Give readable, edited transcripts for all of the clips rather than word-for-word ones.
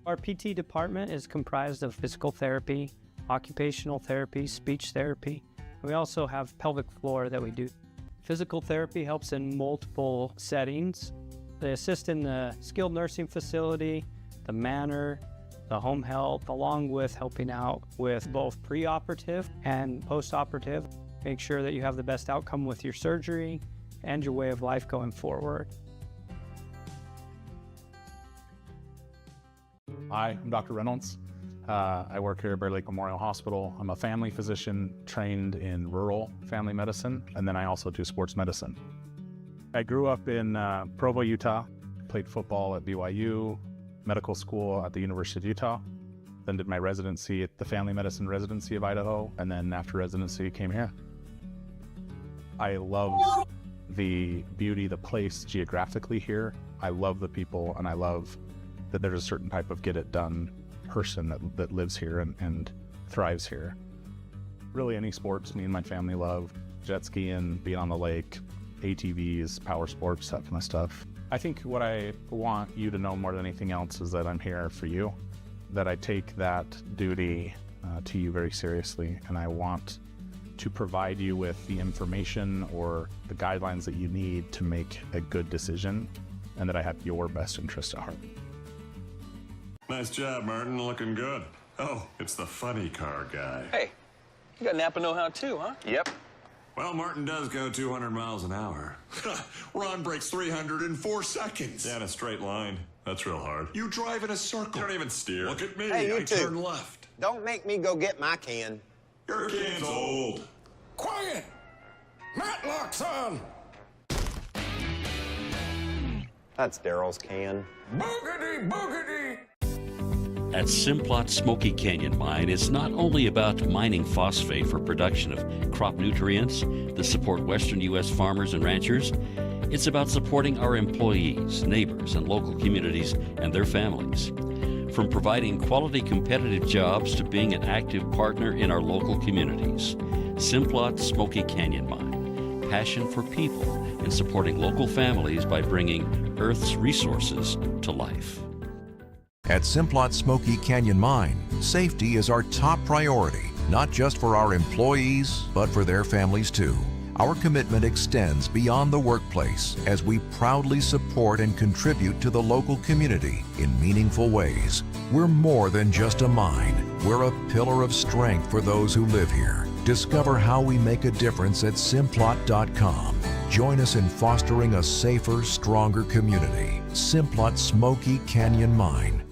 Our PT department is comprised of physical therapy, occupational therapy, speech therapy. We also have pelvic floor that we do. Physical therapy helps in multiple settings. They assist in the skilled nursing facility, the manor, the home health, along with helping out with both preoperative and postoperative. Make sure that you have the best outcome with your surgery and your way of life going forward. Hi, I'm Dr. Reynolds. I work here at Bear Lake Memorial Hospital. I'm a family physician trained in rural family medicine, and then I also do sports medicine. I grew up in Provo, Utah, played football at BYU, medical school at the University of Utah, then did my residency at the Family Medicine Residency of Idaho, and then after residency came here. I love the beauty, the place geographically here. I love the people, and I love that there's a certain type of get-it-done person that lives here and thrives here. Really any sports me and my family love. Jet skiing, being on the lake, ATVs, power sports, that kind of stuff. I think what I want you to know more than anything else is that I'm here for you, that I take that duty to you very seriously, and I want to provide you with the information or the guidelines that you need to make a good decision, and that I have your best interest at heart. Nice job, Martin. Looking good. Oh, it's the funny car guy. Hey, you got Napa know-how too, huh? Yep. Well, Martin does go 200 miles an hour. Ron breaks 300 in 4 seconds. Yeah, in a straight line. That's real hard. You drive in a circle. You don't even steer. Look at me. Hey, you I two. turn left. Don't make me go get my can. Your can's old. Quiet! Matlock's on! That's Daryl's can. Boogity, boogity! At Simplot Smoky Canyon Mine, it's not only about mining phosphate for production of crop nutrients that support western U.S. farmers and ranchers. It's about supporting our employees, neighbors, and local communities and their families. From providing quality competitive jobs to being an active partner in our local communities. Simplot Smoky Canyon Mine. Passion for people and supporting local families by bringing Earth's resources to life. At Simplot Smoky Canyon Mine, safety is our top priority, not just for our employees, but for their families too. Our commitment extends beyond the workplace as we proudly support and contribute to the local community in meaningful ways. We're more than just a mine. We're a pillar of strength for those who live here. Discover how we make a difference at Simplot.com. Join us in fostering a safer, stronger community. Simplot Smoky Canyon Mine.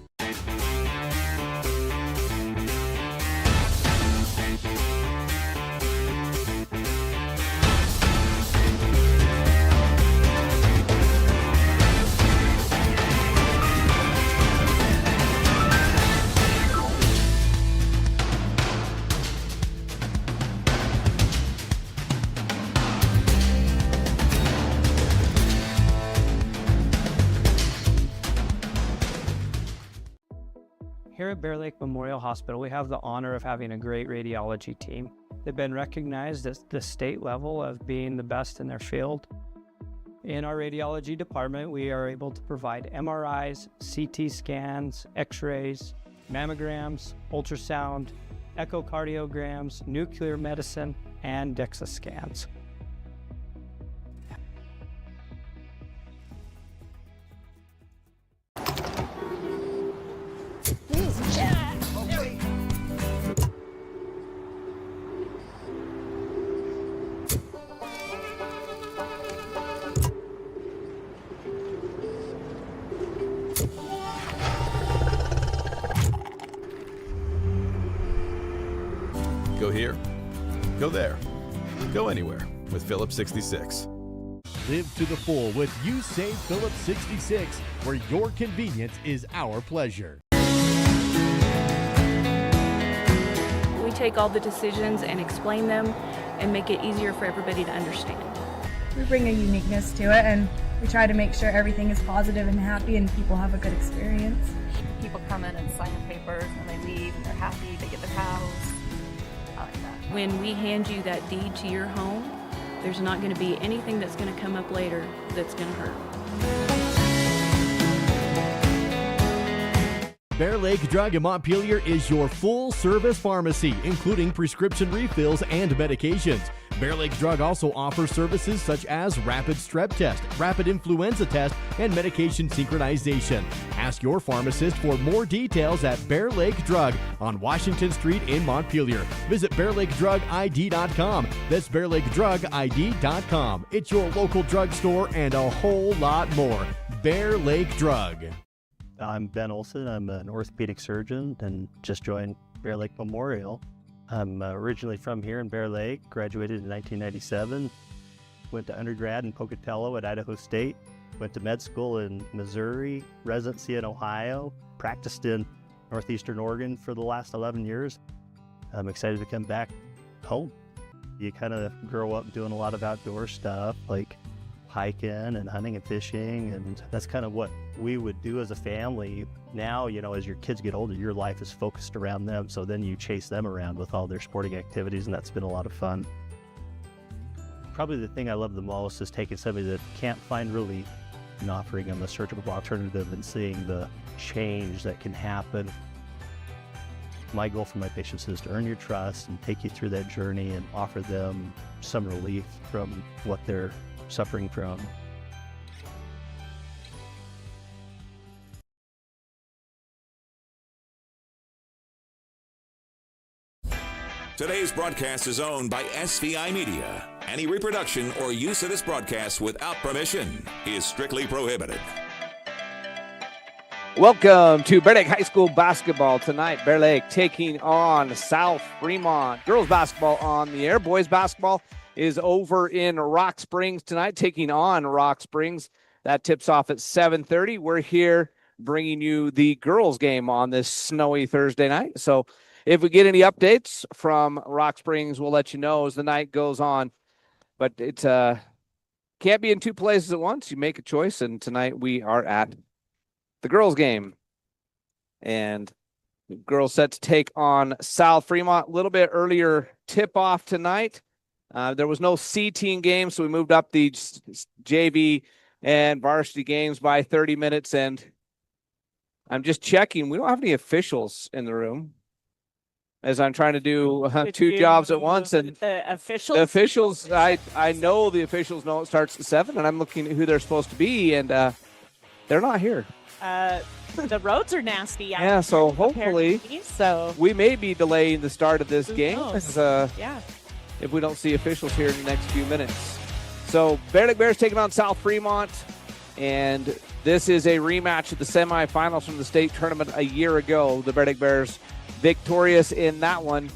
Here at Bear Lake Memorial Hospital, we have the honor of having a great radiology team. They've been recognized at the state level of being the best in their field. In our radiology department, we are able to provide MRIs, CT scans, X-rays, mammograms, ultrasound, echocardiograms, nuclear medicine, and DEXA scans. Go here, go there, go anywhere with Phillips 66. Live to the full with You Save Phillips 66, where your convenience is our pleasure. We take all the decisions and explain them and make it easier for everybody to understand. We bring a uniqueness to it, and we try to make sure everything is positive and happy and people have a good experience. People come in and sign the papers and they leave and they're happy, they get their cows. I like that. When we hand you that deed to your home, there's not going to be anything that's going to come up later that's going to hurt. Bear Lake Drug in Montpelier is your full-service pharmacy, including prescription refills and medications. Bear Lake Drug also offers services such as rapid strep test, rapid influenza test, and medication synchronization. Ask your pharmacist for more details at Bear Lake Drug on Washington Street in Montpelier. Visit BearLakeDrugID.com. That's BearLakeDrugID.com. It's your local drugstore and a whole lot more. Bear Lake Drug. I'm Ben Olson. I'm an orthopedic surgeon and just joined Bear Lake Memorial. I'm originally from here in Bear Lake, graduated in 1997, went to undergrad in Pocatello at Idaho State, went to med school in Missouri, residency in Ohio, practiced in Northeastern Oregon for the last 11 years. I'm excited to come back home. You kind of grow up doing a lot of outdoor stuff like hiking and hunting and fishing, and that's kind of what we would do as a family. Now, you know, as your kids get older, your life is focused around them, so then you chase them around with all their sporting activities, and that's been a lot of fun. Probably the thing I love the most is taking somebody that can't find relief and offering them a surgical alternative and seeing the change that can happen. My goal for my patients is to earn your trust and take you through that journey and offer them some relief from what they're suffering from. Today's broadcast is owned by SVI Media. Any reproduction or use of this broadcast without permission is strictly prohibited. Welcome to Bear Lake High School basketball tonight. Bear Lake taking on South Fremont. Girls basketball on the air. Boys basketball is over in Rock Springs tonight, taking on Rock Springs. That tips off at 7:30. We're here bringing you the girls game on this snowy Thursday night. So if we get any updates from Rock Springs, we'll let you know as the night goes on. But it can't be in two places at once. You make a choice, and tonight we are at the girls game. And the girls set to take on South Fremont. A little bit earlier tip-off tonight. There was no C-team game, so we moved up the JV and varsity games by 30 minutes. And I'm just checking. We don't have any officials in the room, as I'm trying to do two jobs at once. And the officials, I know the officials know it starts at 7, and I'm looking at who they're supposed to be, and they're not here. The roads are nasty. Yeah, so hopefully we may be delaying the start of this game. Yeah. If we don't see officials here in the next few minutes. So Bear Lake Bears taking on South Fremont, and this is a rematch of the semifinals from the state tournament a year ago. The Bear Lake Bears victorious in that one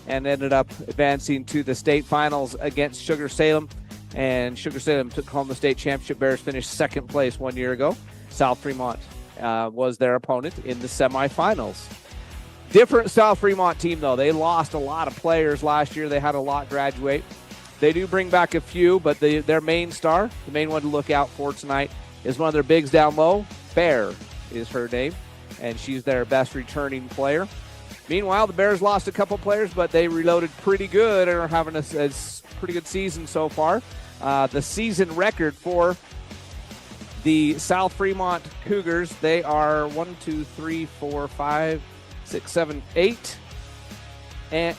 and ended up advancing to the state finals against Sugar Salem, and Sugar Salem took home the state championship. Bears finished second place 1 year ago. South Fremont was their opponent in the semifinals. Different South Fremont team, though. They lost a lot of players last year. They had a lot graduate. They do bring back a few, but their main star, the main one to look out for tonight, is one of their bigs down low. Bear is her name, and she's their best returning player. Meanwhile, the Bears lost a couple players, but they reloaded pretty good and are having a pretty good season so far. The season record for the South Fremont Cougars, they are 1, 2, 3, 4, 5, 6, 7, 8, and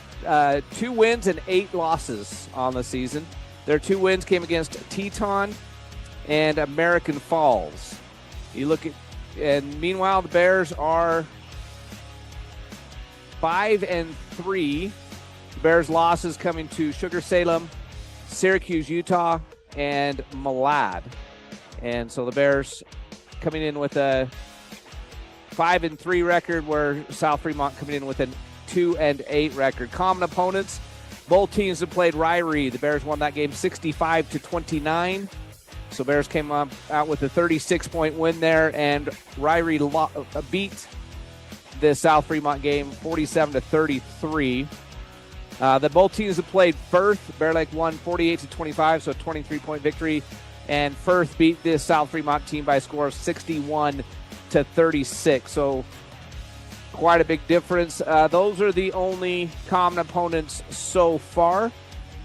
2 wins and 8 losses on the season. Their 2 wins came against Teton and American Falls. You look at, and meanwhile, the Bears are 5-3. The Bears' losses coming to Sugar Salem, Syracuse, Utah, and Malad. And so the Bears coming in with a 5-3 record, where South Fremont coming in with a 2-8 record. Common opponents, both teams have played Ryrie. The Bears won that game 65-29. So Bears came out with a 36-point win there, and Ryrie beat the South Fremont game 47-33. Both teams have played Firth. Bear Lake won 48-25, so a 23-point victory. And Firth beat this South Fremont team by a score of 61-36. So quite a big difference. Those are the only common opponents so far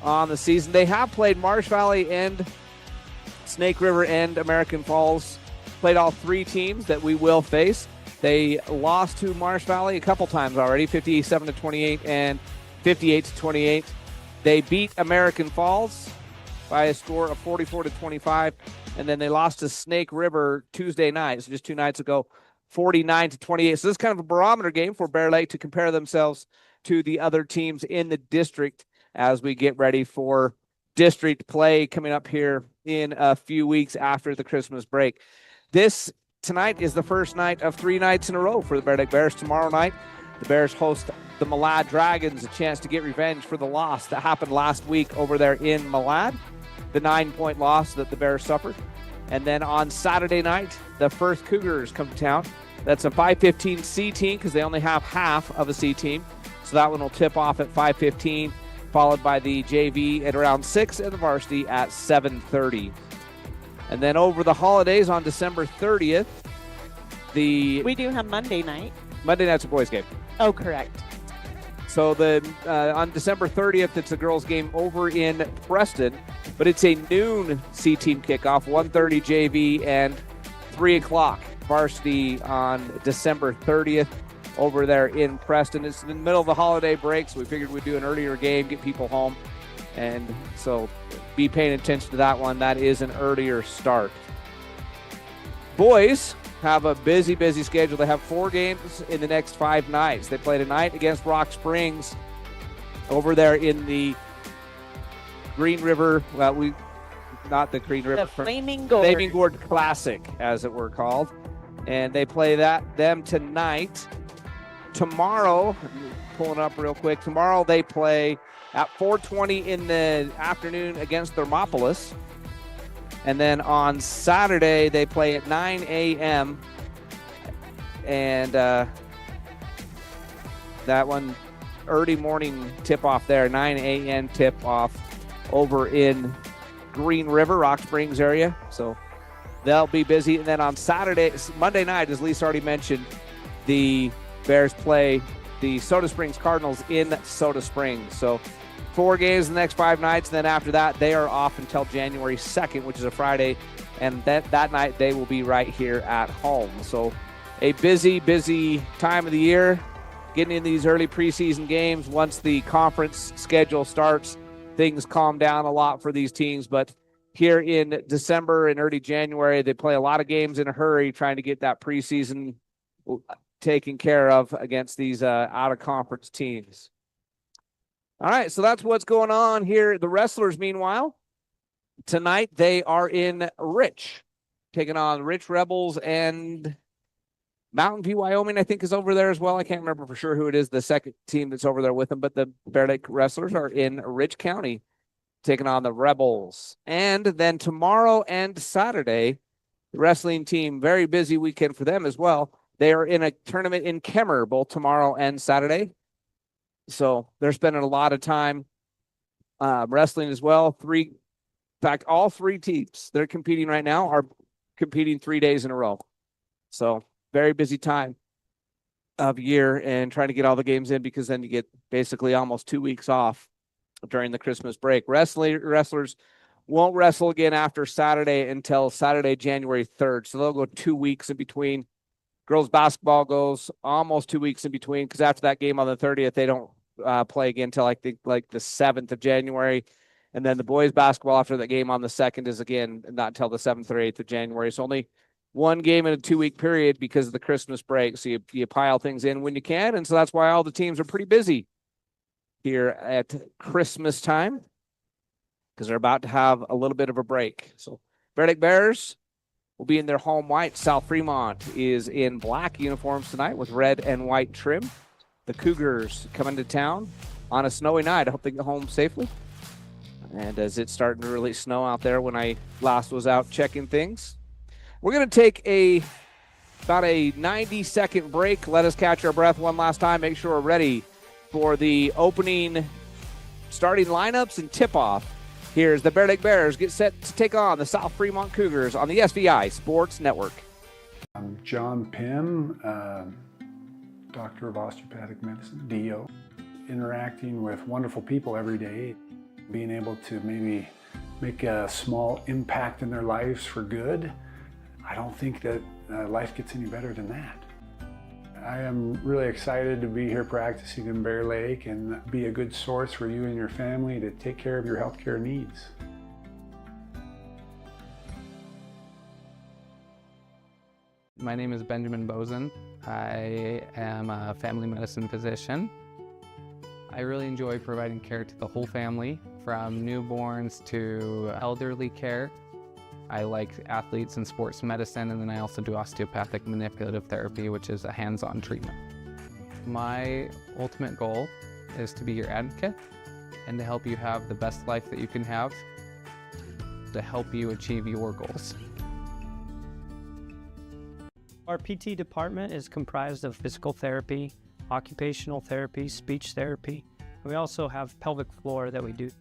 on the season. They have played Marsh Valley and Snake River and American Falls. Played all 3 teams that we will face. They lost to Marsh Valley a couple times already, 57-28 and 58-28. They beat American Falls by a score of 44-25, and then they lost to Snake River Tuesday night, so just 2 nights ago, 49-28. So this is kind of a barometer game for Bear Lake to compare themselves to the other teams in the district as we get ready for district play coming up here in a few weeks after the Christmas break. This tonight is the first night of 3 nights in a row for the Bear Lake Bears. Tomorrow night, the Bears host the Malad Dragons, a chance to get revenge for the loss that happened last week over there in Malad, the 9-point loss that the Bears suffered. And then on Saturday night, the Firth Cougars come to town. That's a 5:15 C team because they only have half of a C team. So that one will tip off at 5:15, followed by the JV at around 6 and the varsity at 7:30. And then over the holidays on December 30th, We do have Monday night. Monday night's a boys' game. Oh, correct. So on December 30th, it's a girls' game over in Preston, but it's a noon C-team kickoff, 1:30 JV and 3 o'clock varsity on December 30th over there in Preston. It's in the middle of the holiday break, so we figured we'd do an earlier game, get people home, and so be paying attention to that one. That is an earlier start. Boys have a busy schedule. They have 4 games in the next 5 nights. They play tonight against Rock Springs over there in the Green River. Well, not the Green River. The Flaming Gourd. Flaming Gourd Classic, as it were called. And they play them tonight. Tomorrow, pulling up real quick. Tomorrow they play at 4:20 in the afternoon against Thermopolis. And then on Saturday, they play at 9 a.m. And that one, early morning tip-off there, 9 a.m. tip-off over in Green River, Rock Springs area. So they'll be busy. And then on Saturday, Monday night, as Lisa already mentioned, the Bears play the Soda Springs Cardinals in Soda Springs. So 4 games in the next 5 nights, and then after that, they are off until January 2nd, which is a Friday, and that night they will be right here at home. So a busy time of the year, getting in these early preseason games. Once the conference schedule starts, things calm down a lot for these teams, but here in December and early January, they play a lot of games in a hurry, trying to get that preseason taken care of against these out-of-conference teams. All right, so that's what's going on here. The Wrestlers, meanwhile, tonight they are in Rich, taking on Rich Rebels, and Mountain View, Wyoming, I think, is over there as well. I can't remember for sure who it is, the second team that's over there with them, but the Bear Lake Wrestlers are in Rich County, taking on the Rebels. And then tomorrow and Saturday, the wrestling team, very busy weekend for them as well. They are in a tournament in Kemmer, both tomorrow and Saturday. So they're spending a lot of time wrestling as well. In fact, all 3 teams that are competing right now are competing 3 days in a row. So very busy time of year and trying to get all the games in, because then you get basically almost 2 weeks off during the Christmas break. Wrestlers won't wrestle again after Saturday until Saturday, January 3rd. So they'll go 2 weeks in between. Girls basketball goes almost 2 weeks in between, because after that game on the 30th, they don't play again until I think like the 7th of January. And then the boys basketball after that game on the 2nd is again not until the 7th or 8th of January. So only 1 game in a 2-week period because of the Christmas break. So you pile things in when you can. And so that's why all the teams are pretty busy here at Christmas time, because they're about to have a little bit of a break. So Bear Lake Bears will be in their home white. South Fremont is in black uniforms tonight with red and white trim. The Cougars coming to town on a snowy night. I hope they get home safely. And as it's starting to really snow out there when I last was out checking things. We're going to take about a 90-second break. Let us catch our breath one last time. Make sure we're ready for the opening starting lineups and tip-off. Here's the Bear Lake Bears get set to take on the South Fremont Cougars on the SVI Sports Network. I'm John Pym, Doctor of Osteopathic Medicine, DO. Interacting with wonderful people every day, being able to maybe make a small impact in their lives for good. I don't think that life gets any better than that. I am really excited to be here practicing in Bear Lake and be a good source for you and your family to take care of your healthcare needs. My name is Benjamin Bozen. I am a family medicine physician. I really enjoy providing care to the whole family, from newborns to elderly care. I like athletes and sports medicine, and then I also do osteopathic manipulative therapy, which is a hands-on treatment. My ultimate goal is to be your advocate and to help you have the best life that you can have, to help you achieve your goals. Our PT department is comprised of physical therapy, occupational therapy, speech therapy. We also have pelvic floor that we do.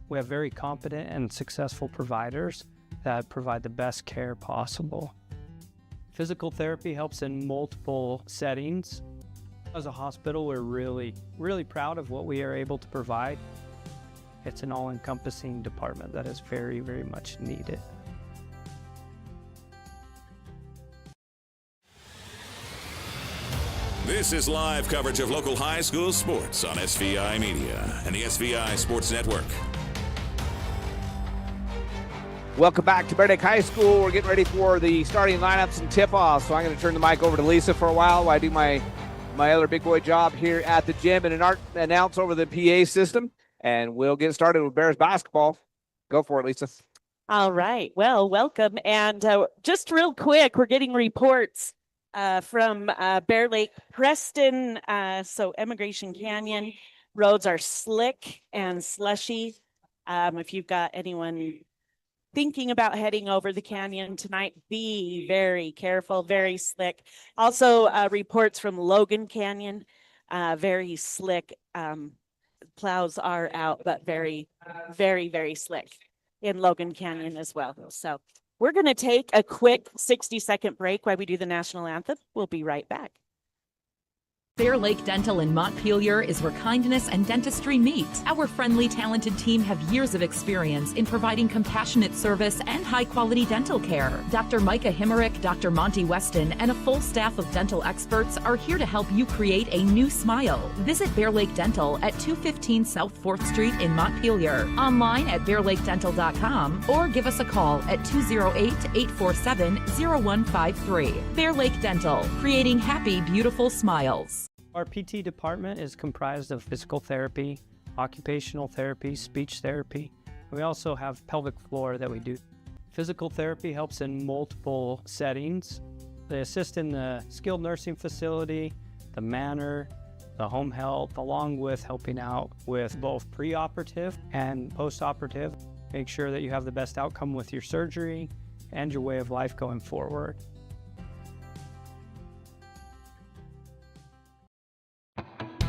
We have very competent and successful providers that provide the best care possible. Physical therapy helps in multiple settings. As a hospital, we're really proud of what we are able to provide. It's an all-encompassing department that is very, very much needed. This is live coverage of local high school sports on SVI Media and the SVI Sports Network. Welcome back to Bear Lake High School. We're getting ready for the starting lineups and tip-offs, so I'm going to turn the mic over to Lisa for a while I do my other big boy job here at the gym and announce over the PA system, and we'll get started with Bears basketball. Go for it, Lisa. All right. Well, welcome. And just real quick, we're getting reports from Bear Lake, Preston, so Emigration Canyon. Roads are slick and slushy. If you've got anyone thinking about heading over the canyon tonight, be very careful, very slick. Also, reports from Logan Canyon, very slick. Plows are out, but very, very, very slick in Logan Canyon as well. So we're going to take a quick 60-second break while we do the national anthem. We'll be right back. Bear Lake Dental in Montpelier is where kindness and dentistry meet. Our friendly, talented team have years of experience in providing compassionate service and high-quality dental care. Dr. Micah Himmerick, Dr. Monty Weston, and a full staff of dental experts are here to help you create a new smile. Visit Bear Lake Dental at 215 South 4th Street in Montpelier, online at bearlakedental.com, or give us a call at 208-847-0153. Bear Lake Dental, creating happy, beautiful smiles. Our PT department is comprised of physical therapy, occupational therapy, speech therapy. We also have pelvic floor that we do. Physical therapy helps in multiple settings. They assist in the skilled nursing facility, the manor, the home health, along with helping out with both preoperative and postoperative. Make sure that you have the best outcome with your surgery and your way of life going forward.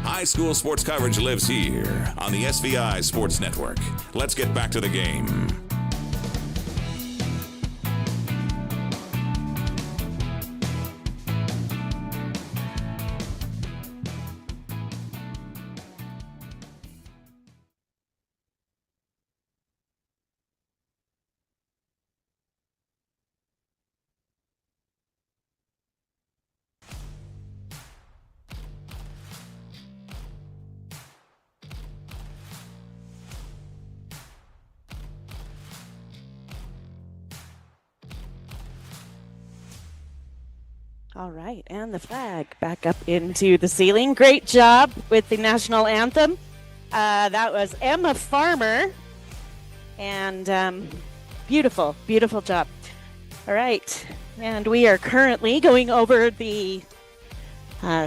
High school sports coverage lives here on the SVI Sports Network. Let's get back to the game. All right, and the flag back up into the ceiling. Great job with the national anthem. That was Emma Farmer, and beautiful, beautiful job. All right, and we are currently going over the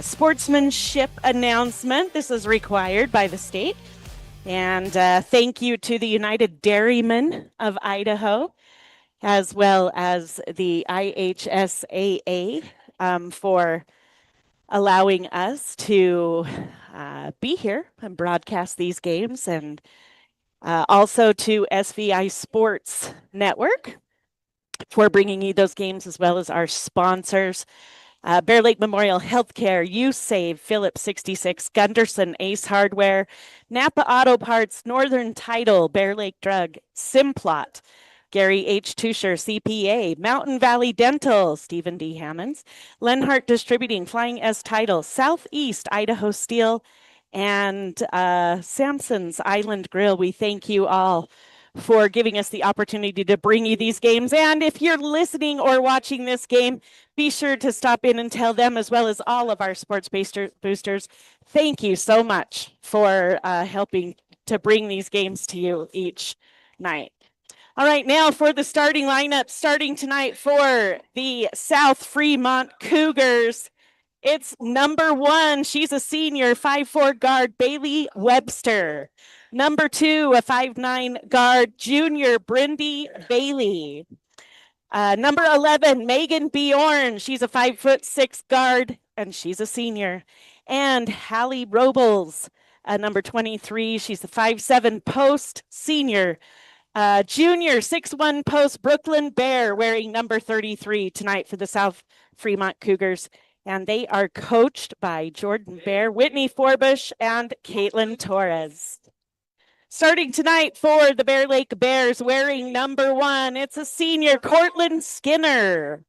sportsmanship announcement. This is required by the state. And thank you to the United Dairymen of Idaho, as well as the IHSAA, for allowing us to be here and broadcast these games, and also to SVI Sports Network for bringing you those games, as well as our sponsors, Bear Lake Memorial Healthcare, USAVE, Phillips 66, Gunderson Ace Hardware, Napa Auto Parts, Northern Title, Bear Lake Drug, Simplot, Gary H. Tusher, CPA, Mountain Valley Dental, Stephen D. Hammonds, Lenhart Distributing, Flying S Title, Southeast Idaho Steel, and Samson's Island Grill. We thank you all for giving us the opportunity to bring you these games. And if you're listening or watching this game, be sure to stop in and tell them, as well as all of our sports boosters, thank you so much for helping to bring these games to you each night. All right, now for the starting lineup, starting tonight for the South Fremont Cougars. It's number 1. She's a senior, 5'4" guard, Bailey Webster. Number 2, a 5'9" guard, junior, Brindy Bailey. Number 11, Megan Bjorn. She's a 5'6" guard, and she's a senior. And Hallie Robles, number 23. She's a 5'7" post, senior. Junior, 6'1" post, Brooklyn Bear, wearing number 33 tonight for the South Fremont Cougars. And they are coached by Jordan Bear, Whitney Forbush, and Caitlin Torres. Starting tonight for the Bear Lake Bears, wearing number 1, it's a senior, Cortland Skinner.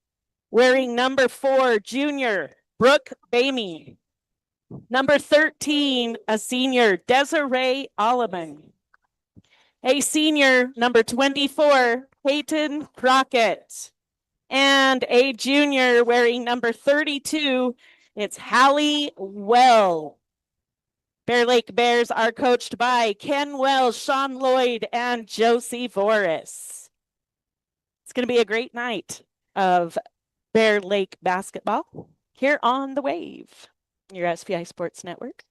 Wearing number 4, junior, Brooke Bamey. Number 13, a senior, Desiree Alleman. A senior, number 24, Peyton Crockett. And a junior wearing number 32, it's Hallie Well. Bear Lake Bears are coached by Ken Wells, Sean Lloyd, and Josie Voris. It's going to be a great night of Bear Lake basketball here on The Wave, your SVI Sports Network.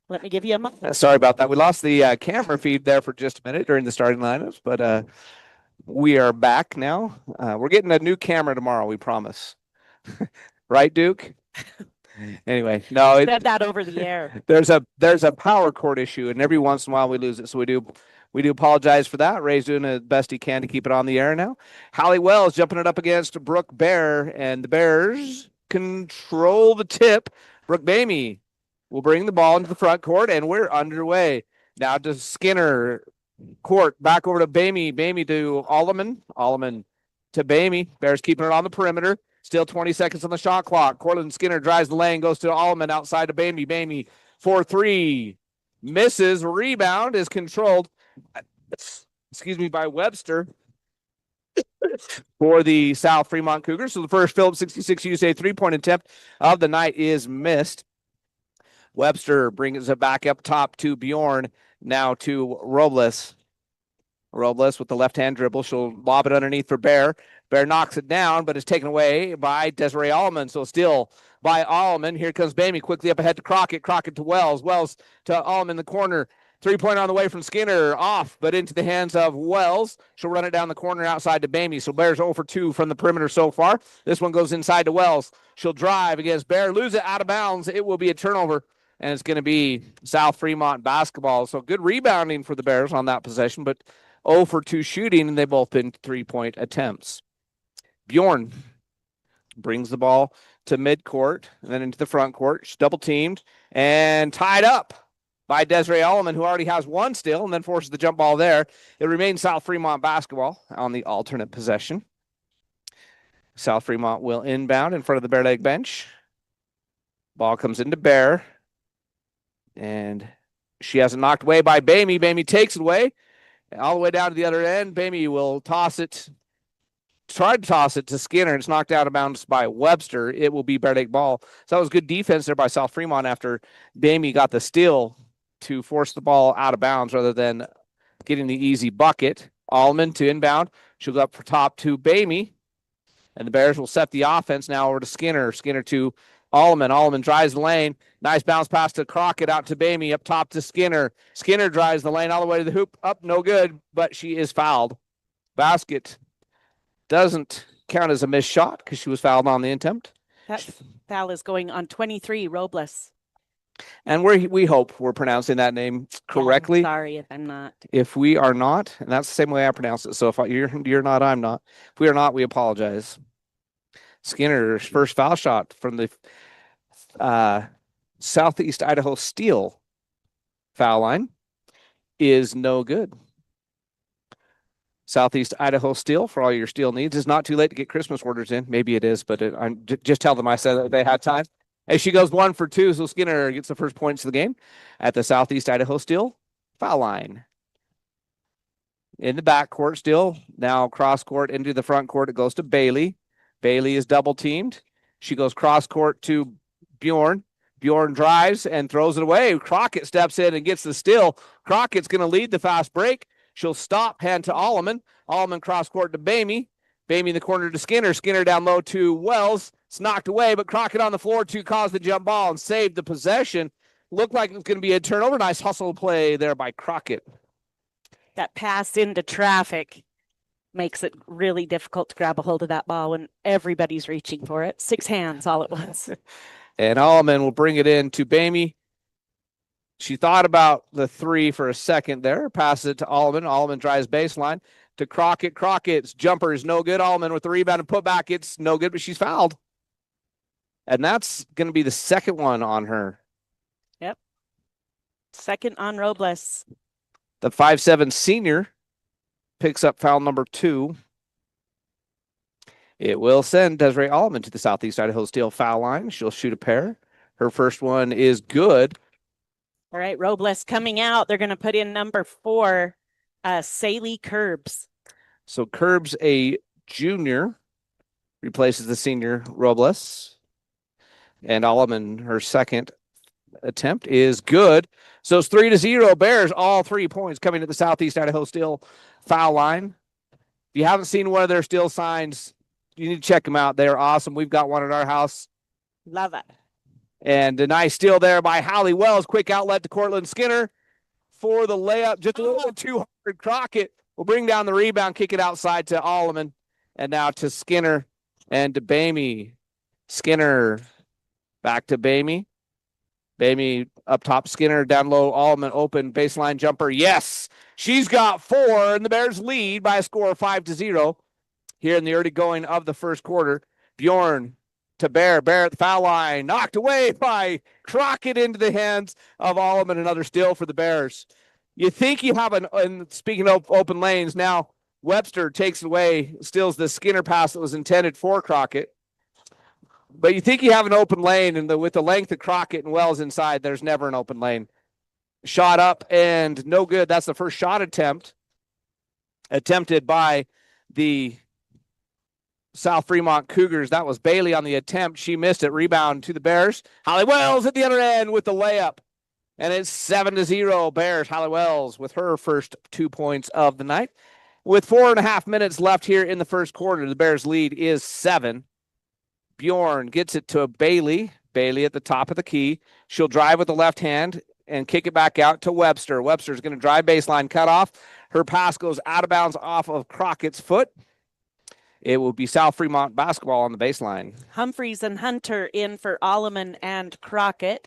Let me give you a moment. Sorry about that. We lost the camera feed there for just a minute during the starting lineups, but we are back now. We're getting a new camera tomorrow, we promise. Right, Duke? Anyway, no. Said that over the air. There's a power cord issue, and every once in a while we lose it, so we do apologize for that. Ray's doing the best he can to keep it on the air now. Hallie Wells jumping it up against Brooke Bear, and the Bears control the tip. Brooke Bamey will bring the ball into the front court, and we're underway. Now to Skinner. Court back over to Bamey. Bamey to Alleman. Alleman to Bamey. Bears keeping it on the perimeter. Still 20 seconds on the shot clock. Cortland Skinner drives the lane, goes to Alleman outside to Bamey. Bamey 4-3. Misses. Rebound is controlled, by Webster for the South Fremont Cougars. So the first Phillips 66 USA 3-point attempt of the night is missed. Webster brings it back up top to Bjorn. Now to Robles. Robles with the left-hand dribble. She'll lob it underneath for Bear. Bear knocks it down, but is taken away by Desiree Alleman. So still by Alleman. Here comes Bamey quickly up ahead to Crockett. Crockett to Wells. Wells to Alleman in the corner. 3-pointer on the way from Skinner. Off, but into the hands of Wells. She'll run it down the corner outside to Bamey. So Bear's 0 for 2 from the perimeter so far. This one goes inside to Wells. She'll drive against Bear. Lose it out of bounds. It will be a turnover. And it's going to be South Fremont basketball. So good rebounding for the Bears on that possession, but 0 for 2 shooting, and they've both been 3-point attempts. Bjorn brings the ball to midcourt and then into the front court. She's double teamed and tied up by Desiree Alleman, who already has one still, and then forces the jump ball there. It remains South Fremont basketball on the alternate possession. South Fremont will inbound in front of the Bear Lake bench. Ball comes into Bear. And she has it knocked away by Bamey. Bamey takes it away all the way down to the other end. Bamey will try to toss it to Skinner. It's knocked out of bounds by Webster. It will be Bear Lake ball. So that was good defense there by South Fremont after Bamey got the steal to force the ball out of bounds rather than getting the easy bucket. Alleman to inbound. She'll go up for top to Bamey. And the Bears will set the offense now over to Skinner. Skinner to Alleman. Alleman drives the lane. Nice bounce pass to Crockett out to Bamey. Up top to Skinner. Skinner drives the lane all the way to the hoop. Up, no good, but she is fouled. Basket doesn't count as a missed shot because she was fouled on the attempt. That foul is going on 23, Robles. And we hope we're pronouncing that name correctly. I'm sorry if I'm not. If we are not, and that's the same way I pronounce it. So if you're not, I'm not. If we are not, we apologize. Skinner's first foul shot from the Southeast Idaho Steel foul line is no good. Southeast Idaho Steel for all your steel needs. It's not too late to get Christmas orders in. Maybe it is, but just tell them I said that they had time. As she goes 1 for 2, so Skinner gets the first points of the game at the Southeast Idaho Steel foul line. In the back court still, now cross court into the front court. It goes to Bailey. Bailey is double teamed. She goes cross court to Bjorn. Bjorn drives and throws it away. Crockett steps in and gets the steal. Crockett's going to lead the fast break. She'll stop, hand to Alleman. Alleman cross court to Bamey. Bamey in the corner to Skinner. Skinner down low to Wells. It's knocked away, but Crockett on the floor to cause the jump ball and save the possession. Looked like it was going to be a turnover. Nice hustle play there by Crockett. That pass into traffic makes it really difficult to grab a hold of that ball when everybody's reaching for it. 6 hands all at once. And Alleman will bring it in to Bamey. She thought about the 3 for a second there. Passes it to Alleman. Alleman drives baseline to Crockett. Crockett's jumper is no good. Alleman with the rebound and putback. It's no good, but she's fouled. And that's going to be the second one on her. Yep. Second on Robles. The 5'7" senior picks up foul number 2. It will send Desiree Alleman to the Southeast Idaho Steel foul line. She'll shoot a pair. Her first one is good. All right, Robles coming out. They're going to put in number 4, Saley Curbs. So Curbs, a junior, replaces the senior Robles. And Alleman, her second attempt is good. So it's 3-0 Bears, all 3 points coming to the Southeast Idaho Steel foul line. If you haven't seen one of their steel signs, you need to check them out. They're awesome. We've got one at our house. Love it. And a nice steal there by Hallie Wells. Quick outlet to Cortland Skinner for the layup. Just a little bit too hard. Crockett will bring down the rebound, kick it outside to Alleman. And now to Skinner and to Bamey. Skinner back to Bamey. Bamey up top, Skinner down low, Alleman open baseline jumper. Yes, she's got 4, and the Bears lead by a score of 5-0 here in the early going of the first quarter. Bjorn to Bear at the foul line, knocked away by Crockett into the hands of Alleman. Another steal for the Bears. You think you have and speaking of open lanes, now Webster takes it away, steals the Skinner pass that was intended for Crockett. But you think you have an open lane, and with the length of Crockett and Wells inside, there's never an open lane. Shot up and no good. That's the first shot attempted by the South Fremont Cougars. That was Bailey on the attempt. She missed it. Rebound to the Bears. Hallie Wells at the other end with the layup. And it's 7-0 Bears. Hallie Wells with her first 2 points of the night. With 4.5 minutes left here in the first quarter, the Bears lead is 7. Bjorn gets it to Bailey. Bailey at the top of the key. She'll drive with the left hand and kick it back out to Webster. Webster's going to drive baseline, cut off. Her pass goes out of bounds off of Crockett's foot. It will be South Fremont basketball on the baseline. Humphreys and Hunter in for Alleman and Crockett.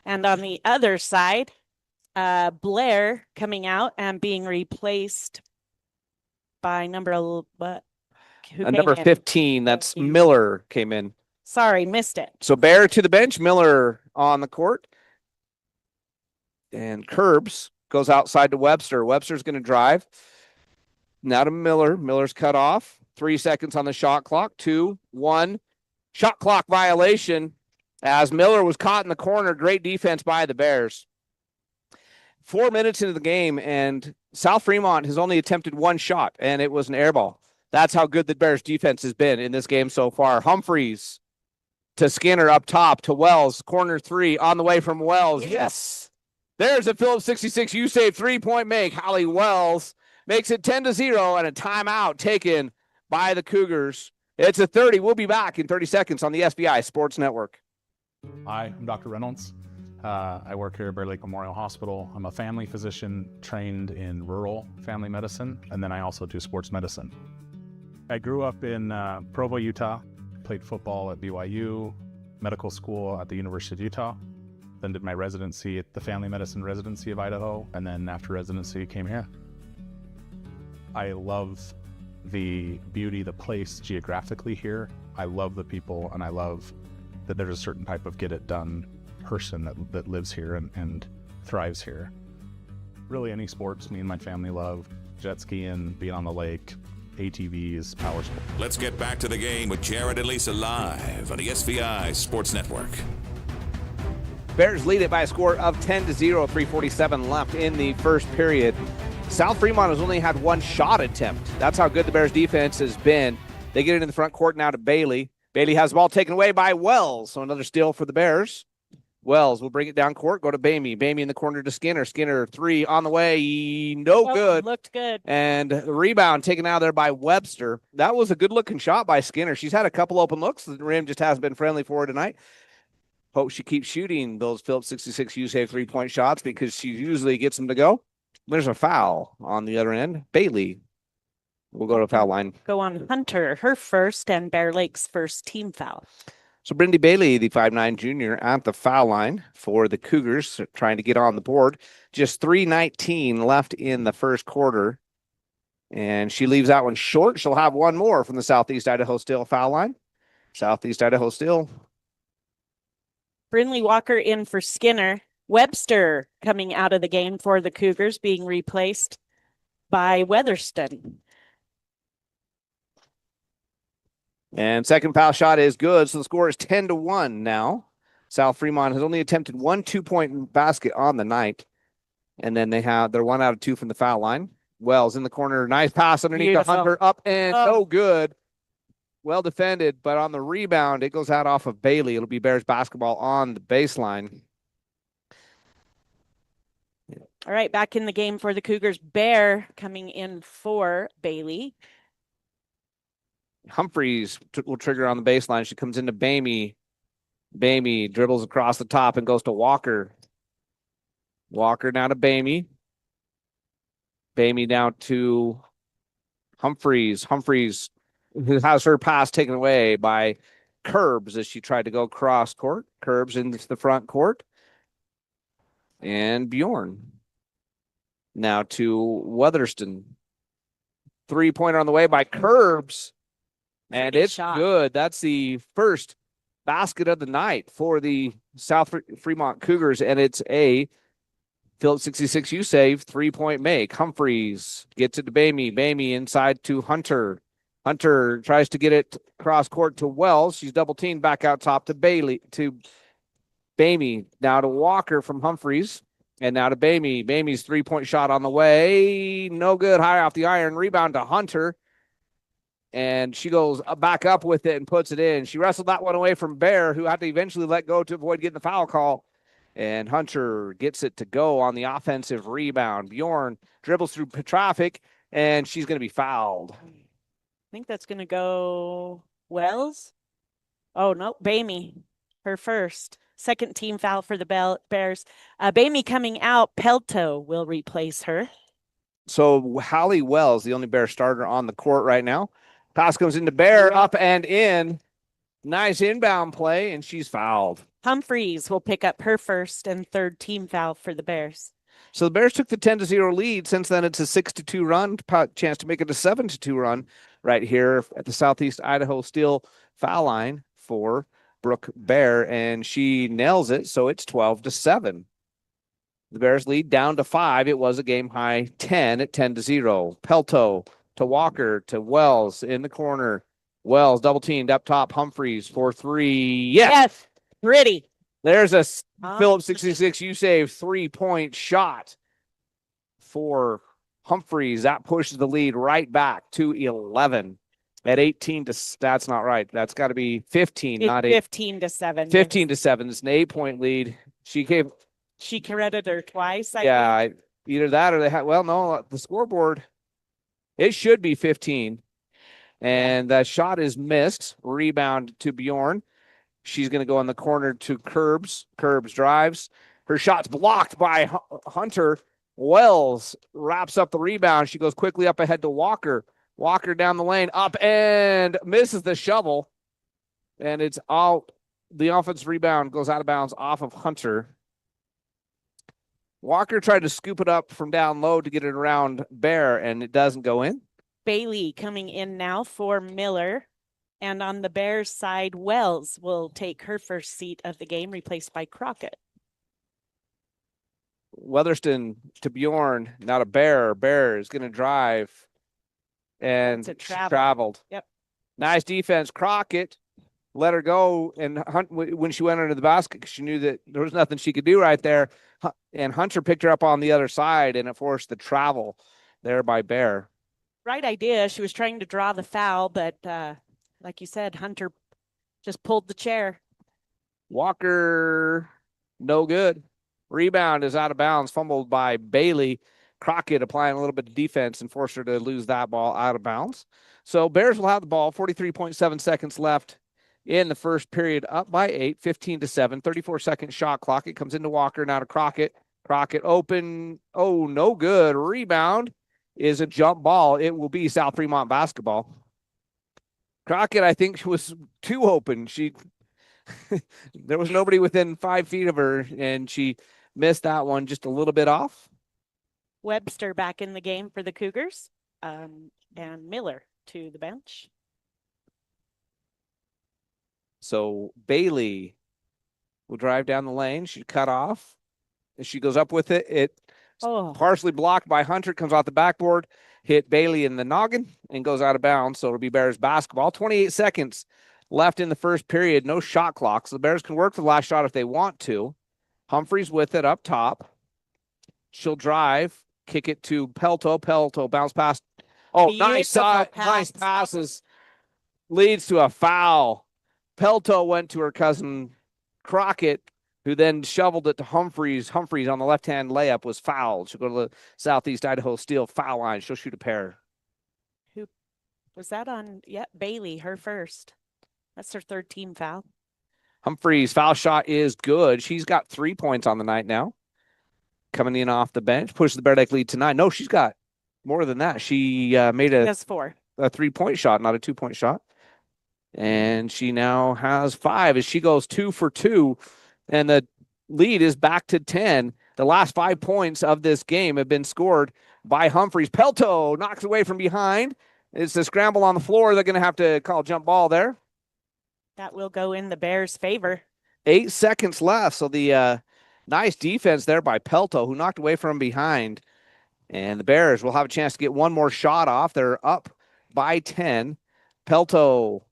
And on the other side, Blair coming out and being replaced by number 15, that's Miller came in. Sorry, missed it. So Bear to the bench, Miller on the court. And Curbs goes outside to Webster. Webster's going to drive. Now to Miller. Miller's cut off. 3 seconds on the shot clock. 2, 1. Shot clock violation as Miller was caught in the corner. Great defense by the Bears. 4 minutes into the game, and South Fremont has only attempted 1 shot, and it was an air ball. That's how good the Bears defense has been in this game so far. Humphreys to Skinner up top to Wells. Corner 3 on the way from Wells. Yes. There's a Phillips 66 U-Save 3-point make. Hallie Wells makes it 10-0 and a timeout taken by the Cougars. It's a 30. We'll be back in 30 seconds on the SBI Sports Network. Hi, I'm Dr. Reynolds. I work here at Bear Lake Memorial Hospital. I'm a family physician trained in rural family medicine, and then I also do sports medicine. I grew up in Provo, Utah, played football at BYU, medical school at the University of Utah, then did my residency at the Family Medicine Residency of Idaho, and then after residency came here. I love the beauty, the place geographically here. I love the people, and I love that there's a certain type of get-it-done person that lives here and thrives here. Really any sports me and my family love. Jet skiing, being on the lake, ATVs, power sports. Let's get back to the game with Jared and Lisa live on the SVI Sports Network. Bears lead it by a score of 10-0, 3:47 left in the first period. South Fremont has only had one shot attempt. That's how good the Bears defense has been. They get it in the front court now to Bailey. Bailey has the ball taken away by Wells, so another steal for the Bears. Wells will bring it down court, go to Bamey. Bamey in the corner to Skinner. Skinner, three on the way, no good. Looked good. And the rebound taken out of there by Webster. That was a good-looking shot by Skinner. She's had a couple open looks. The rim just hasn't been friendly for her tonight. Hope she keeps shooting those Phillips 66 U-Save three-point shots because she usually gets them to go. There's a foul on the other end. Bailey will go to the foul line. Go on Hunter, her first, and Bear Lake's first team foul. So Brindy Bailey, the 5'9" junior, at the foul line for the Cougars, trying to get on the board. Just 3:19 left in the first quarter. And she leaves that one short. She'll have one more from the Southeast Idaho Steel foul line. Southeast Idaho Steel. Brinley Walker in for Skinner. Webster coming out of the game for the Cougars, being replaced by Weatherston. And second foul shot is good. So the score is 10-1 now. South Fremont has only attempted one 2-point basket on the night. And then they're 1 out of 2 from the foul line. Wells in the corner. Nice pass underneath the Hunter. Up and no good. Well defended, but on the rebound, it goes out off of Bailey. It'll be Bears basketball on the baseline. All right, back in the game for the Cougars. Bear coming in for Bailey. Humphreys will trigger on the baseline. She comes into Bamey. Bamey dribbles across the top and goes to Walker. Walker now to Bamey. Bamey down to Humphreys. Humphreys has her pass taken away by Curbs as she tried to go cross court. Curbs into the front court. And Bjorn. Now to Weatherston. 3-pointer on the way by Curbs. And it's good. That's the first basket of the night for the South Fremont Cougars. And it's a Phillips 66 U-Save 3-point make. Humphreys gets it to Bamey. Bamey inside to Hunter. Hunter tries to get it cross court to Wells. She's double teamed back out top to Bailey, to Bamey. Now to Walker from Humphreys. And now to Bamey. Bamey's 3-point shot on the way. No good. High off the iron. Rebound to Hunter. And she goes back up with it and puts it in. She wrestled that one away from Bear, who had to eventually let go to avoid getting the foul call. And Hunter gets it to go on the offensive rebound. Bjorn dribbles through traffic, and she's going to be fouled. I think that's going to go Wells. Oh, no, Bamey, her first. Second team foul for the Bears. Bamey coming out. Pelto will replace her. So Hallie Wells, the only Bear starter on the court right now. Pass comes into Bear, up and in. Nice inbound play, and she's fouled. Humphreys will pick up her first and third team foul for the Bears. So the Bears took the 10-0 lead. Since then, it's a 6-2 run. Chance to make it a 7-2 run right here at the Southeast Idaho Steel foul line for Brooke Bear, and she nails it, so it's 12-7. The Bears lead down to 5. It was a game high 10 at 10-0. Pelto to Walker to Wells in the corner. Wells double teamed up top. Humphreys for 3. Yes. Pretty. There's a Phillips 66 U-Save 3-point shot for Humphreys. That pushes the lead right back to 11 at 18 to. That's not right. That's got to be 15, not 8. 15-7. 15-7. It's an 8-point lead. She credited her twice. I think. Either that or they had. Well, no, the scoreboard. It should be 15. And that shot is missed. Rebound to Bjorn. She's going to go in the corner to Curbs. Curbs drives. Her shot's blocked by Hunter. Wells wraps up the rebound. She goes quickly up ahead to Walker. Walker down the lane, up and misses the shovel. And it's out. The offensive rebound goes out of bounds off of Hunter. Walker tried to scoop it up from down low to get it around Bear, and it doesn't go in. Bailey coming in now for Miller. And on the Bears side, Wells will take her first seat of the game, replaced by Crockett. Weatherston to Bjorn, now to Bear. Bear is going to drive and traveled. Yep. Nice defense. Crockett let her go, and when she went under the basket, she knew that there was nothing she could do right there. And Hunter picked her up on the other side, and it forced the travel there by Bear. Right idea. She was trying to draw the foul, but like you said, Hunter just pulled the chair. Walker, no good. Rebound is out of bounds, fumbled by Bailey. Crockett applying a little bit of defense and forced her to lose that ball out of bounds. So Bears will have the ball, 43.7 seconds left in the first period, up by 8, 15-7, 34-second shot clock. It comes into Walker, now to Crockett. Crockett open, oh, no good. Rebound is a jump ball. It will be South Fremont basketball. Crockett, I think, was too open. There was nobody within 5 feet of her, and she missed that one just a little bit off. Webster back in the game for the Cougars, and Miller to the bench. So Bailey will drive down the lane. She cut off. As she goes up with it, it's partially blocked by Hunter. Comes off the backboard, hit Bailey in the noggin, and goes out of bounds. So it'll be Bears basketball. 28 seconds left in the first period. No shot clock. So the Bears can work for the last shot if they want to. Humphreys with it up top. She'll drive, kick it to Pelto. Pelto bounce pass. Oh, nice passes. Leads to a foul. Pelto went to her cousin Crockett, who then shoveled it to Humphreys. Humphreys on the left-hand layup was fouled. She'll go to the Southeast Idaho Steel foul line. She'll shoot a pair. Who was that on? Yep, Bailey, her first. That's her third team foul. Humphreys' foul shot is good. She's got 3 points on the night now. Coming in off the bench, pushes the Bear Lake lead to 9. No, she's got more than that. She made a 3-point shot, not a 2-point shot. And she now has 5 as she goes 2 for 2. And the lead is back to 10. The last 5 points of this game have been scored by Humphreys. Pelto knocks away from behind. It's a scramble on the floor. They're going to have to call jump ball there. That will go in the Bears' favor. 8 seconds left. So the nice defense there by Pelto, who knocked away from behind. And the Bears will have a chance to get one more shot off. They're up by 10. Pelto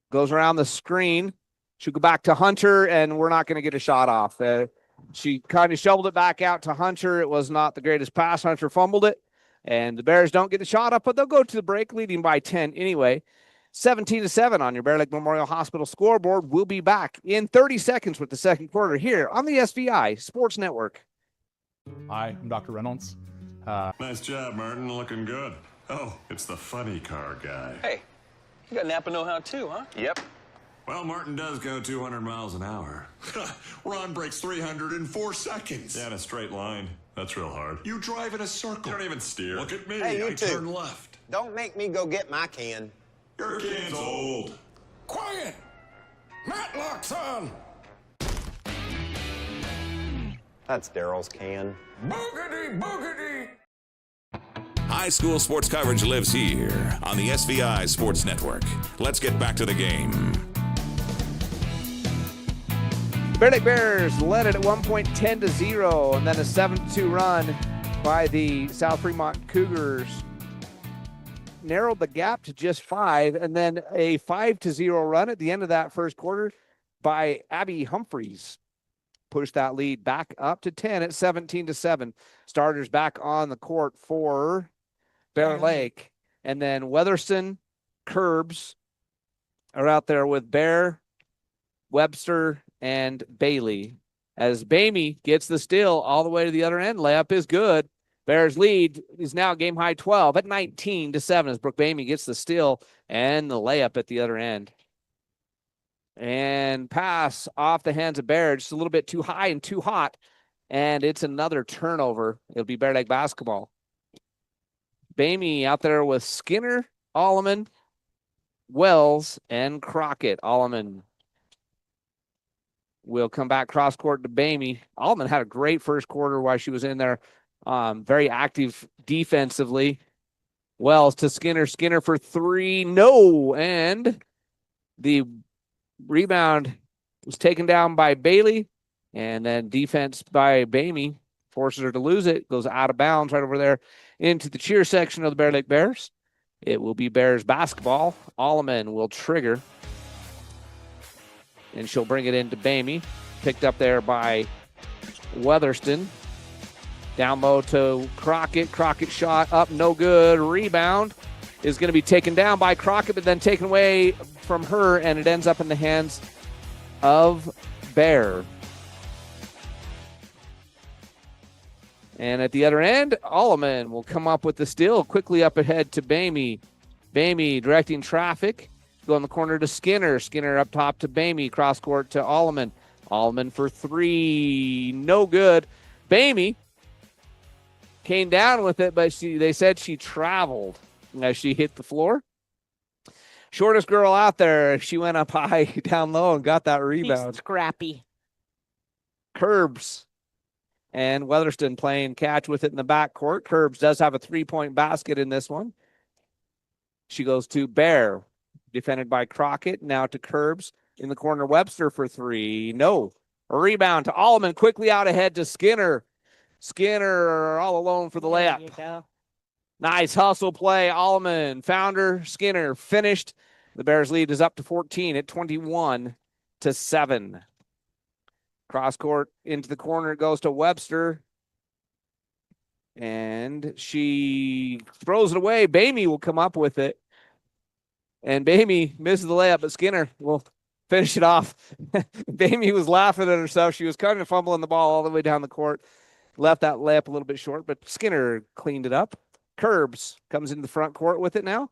goes around the screen. She'll go back to Hunter, and we're not going to get a shot off. She kind of shoveled it back out to Hunter. It was not the greatest pass. Hunter fumbled it, and the Bears don't get the shot up, but they'll go to the break, leading by 10 anyway. 17-7 on your Bear Lake Memorial Hospital scoreboard. We'll be back in 30 seconds with the second quarter here on the SVI Sports Network. Hi, I'm Dr. Reynolds. Nice job, Martin. Looking good. Oh, it's the funny car guy. Hey, you got Napa know-how too, huh? Yep. Well, Martin does go 200 miles an hour. Ron breaks 304 seconds. Yeah, in a straight line. That's real hard. You drive in a circle. You don't even steer. Look at me. Hey, you I two. turn left. Don't make me go get my can. Your can's old. Quiet! Matlock's on! That's Daryl's can. Boogity, boogity! High school sports coverage lives here on the SVI Sports Network. Let's get back to the game. The Bear Lake Bears led it at 1 point 10-0, and then a 7-2 run by the South Fremont Cougars narrowed the gap to just 5, and then a 5-0 run at the end of that first quarter by Abby Humphreys pushed that lead back up to 10 at 17-7. Starters back on the court for Bear Lake, and then Weatherston, Curbs are out there with Bear, Webster, and Bailey. As Bamey gets the steal all the way to the other end, layup is good. Bears lead is now game high 12 at 19-7 as Brooke Bamey gets the steal and the layup at the other end. And pass off the hands of Bear, just a little bit too high and too hot. And it's another turnover. It'll be Bear Lake basketball. Bamey out there with Skinner, Alleman, Wells, and Crockett. Alleman will come back cross court to Bamey. Alleman had a great first quarter while she was in there. Very active defensively. Wells to Skinner. Skinner for 3. No. And the rebound was taken down by Bailey. And then defense by Bamey forces her to lose it, goes out of bounds right over there into the cheer section of the Bear Lake Bears. It will be Bears basketball. Alleman will trigger. And she'll bring it into Bamey. Picked up there by Weatherston. Down low to Crockett. Crockett shot up, no good. Rebound is going to be taken down by Crockett, but then taken away from her, and it ends up in the hands of Bear. And at the other end, Alleman will come up with the steal, quickly up ahead to Bamey. Bamey directing traffic. Go in the corner to Skinner. Skinner up top to Bamey. Cross court to Alleman. Alleman for three. No good. Bamey came down with it, but they said she traveled as she hit the floor. Shortest girl out there. She went up high, down low, and got that rebound. She's scrappy. Curbs. And Weatherston playing catch with it in the backcourt. Curbs does have a three-point basket in this one. She goes to Bear, defended by Crockett. Now to Curbs in the corner. Webster for three. No. A rebound to Alleman. Quickly out ahead to Skinner. Skinner all alone for the layup. Nice hustle play. Alleman found her. Skinner finished. The Bears lead is up to 14 at 21-7. Cross court into the corner. It goes to Webster. And she throws it away. Bamey will come up with it. And Bamey misses the layup, but Skinner will finish it off. Bamey was laughing at herself. She was kind of fumbling the ball all the way down the court. Left that layup a little bit short, but Skinner cleaned it up. Curbs comes into the front court with it now.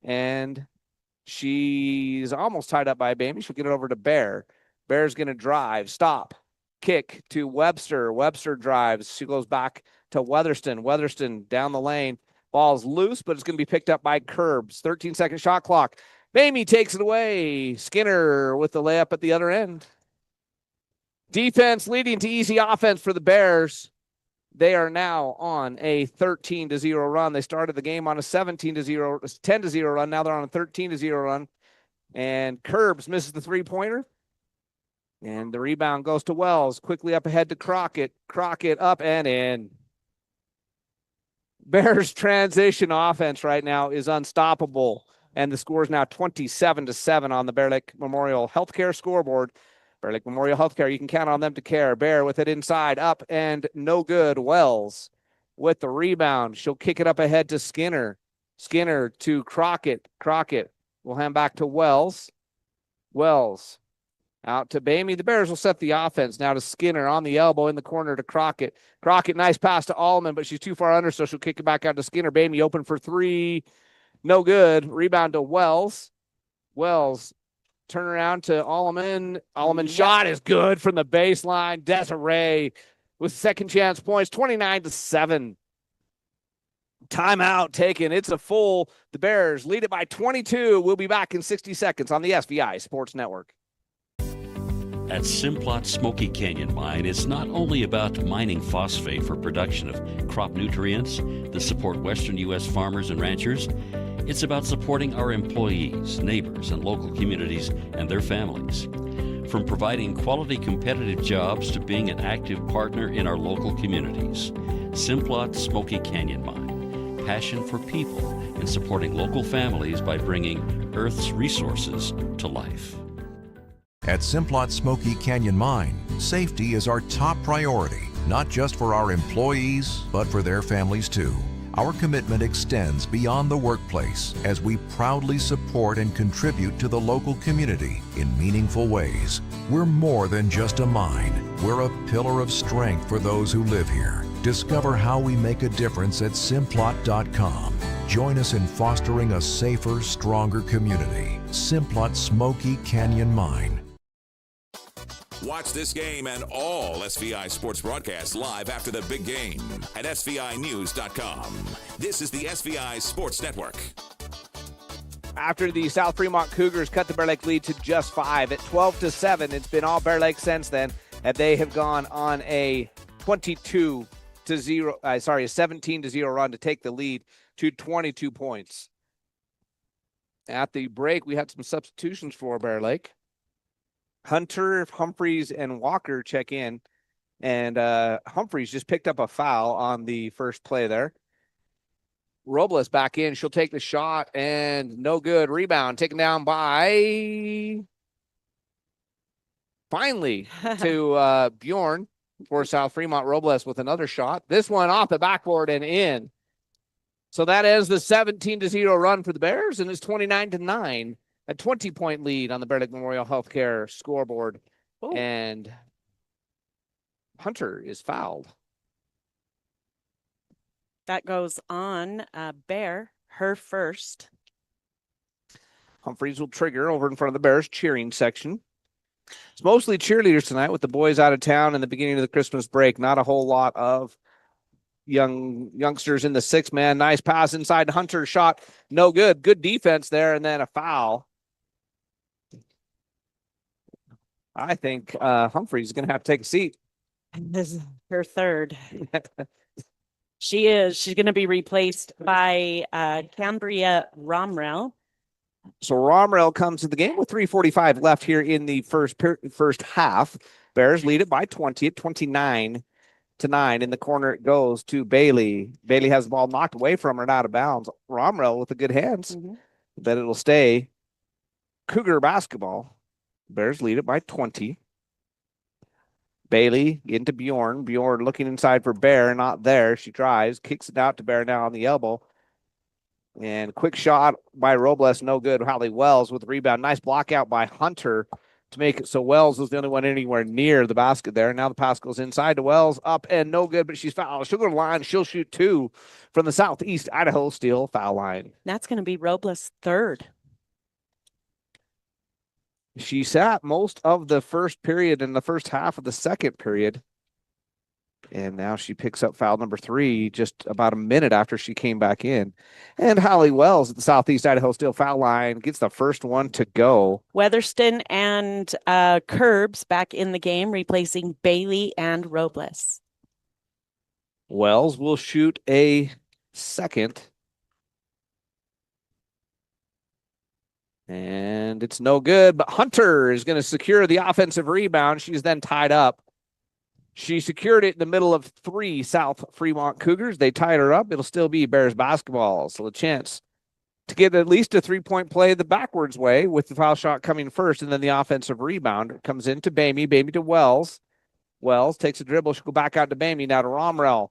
And she's almost tied up by Bamey. She'll get it over to Bear. Bear's going to drive, stop, kick to Webster. Webster drives. She goes back to Weatherston. Weatherston down the lane. Ball's loose, but it's going to be picked up by Curbs. 13-second shot clock. Bamey takes it away. Skinner with the layup at the other end. Defense leading to easy offense for the Bears. They are now on a 13-0 run. They started the game on a 10-0 run. Now they're on a 13-0 run. And Curbs misses the three-pointer. And the rebound goes to Wells. Quickly up ahead to Crockett. Crockett up and in. Bears transition offense right now is unstoppable. And the score is now 27-7 on the Bear Lake Memorial Healthcare scoreboard. Bear Lake Memorial Healthcare, you can count on them to care. Bear with it inside, up and no good. Wells with the rebound. She'll kick it up ahead to Skinner. Skinner to Crockett. Crockett will hand back to Wells. Wells out to Bamey. The Bears will set the offense now to Skinner on the elbow in the corner to Crockett. Crockett, nice pass to Alleman, but she's too far under, so she'll kick it back out to Skinner. Bamey open for three. No good. Rebound to Wells. Wells turn around to Alleman. Alleman shot is good from the baseline. Desiree with second chance points, 29-7. Timeout taken. It's a full. The Bears lead it by 22. We'll be back in 60 seconds on the SVI Sports Network. At Simplot Smoky Canyon Mine, it's not only about mining phosphate for production of crop nutrients that support Western U.S. farmers and ranchers. It's about supporting our employees, neighbors, and local communities and their families. From providing quality competitive jobs to being an active partner in our local communities. Simplot Smoky Canyon Mine. Passion for people and supporting local families by bringing Earth's resources to life. At Simplot Smoky Canyon Mine, safety is our top priority, not just for our employees, but for their families too. Our commitment extends beyond the workplace as we proudly support and contribute to the local community in meaningful ways. We're more than just a mine. We're a pillar of strength for those who live here. Discover how we make a difference at Simplot.com. Join us in fostering a safer, stronger community. Simplot Smoky Canyon Mine. Watch this game and all SVI sports broadcasts live after the big game at SVInews.com. This is the SVI Sports Network. After the South Fremont Cougars cut the Bear Lake lead to just 5 at 12-7, it's been all Bear Lake since then, and they have gone on a 17-0 run to take the lead to 22 points. At the break, we had some substitutions for Bear Lake. Hunter, Humphreys, and Walker check in. And Humphreys just picked up a foul on the first play there. Robles back in. She'll take the shot, and no good. Rebound taken down by, finally, to Bjorn for South Fremont. Robles with another shot. This one off the backboard and in. So that ends the 17-0 run for the Bears, and it's 29-9, a 20-point lead on the Bear Lake Memorial Healthcare scoreboard. Ooh. And Hunter is fouled. That goes on Bear, her first. Humphreys will trigger over in front of the Bears cheering section. It's mostly cheerleaders tonight with the boys out of town in the beginning of the Christmas break. Not a whole lot of youngsters in the 6-man. Nice pass inside. Hunter shot. No good. Good defense there, and then a foul. I think Humphreys is going to have to take a seat. This is her third. She is. She's going to be replaced by Cambria Romrell. So Romrell comes to the game with 3:45 left here in the first half. Bears lead it by 20 at 29-9. In the corner it goes to Bailey. Bailey has the ball knocked away from her and out of bounds. Romrell with the good hands. Bet it'll stay Cougar basketball. Bears lead it by 20. Bailey into Bjorn. Bjorn looking inside for Bear. Not there. She drives. Kicks it out to Bear now on the elbow. And quick shot by Robles. No good. Holly Wells with the rebound. Nice block out by Hunter to make it so Wells was the only one anywhere near the basket there. Now the pass goes inside to Wells. Up and no good, but she's fouled. She'll go to the line. She'll shoot 2 from the Southeast Idaho Steel foul line. That's going to be Robles' third. She sat most of the first period and the first half of the second period. And now she picks up foul number 3 just about a minute after she came back in. And Holly Wells at the Southeast Idaho Steel foul line gets the first one to go. Weatherston and Curbs back in the game, replacing Bailey and Robles. Wells will shoot a second. And it's no good, but Hunter is going to secure the offensive rebound. She's then tied up. She secured it in the middle of 3 South Fremont Cougars. They tied her up. It'll still be Bears basketball. So a chance to get at least a 3-point play the backwards way with the foul shot coming first and then the offensive rebound. It comes into Bamey. Bamey to Wells. Wells takes a dribble. She'll go back out to Bamey. Now to Romrell.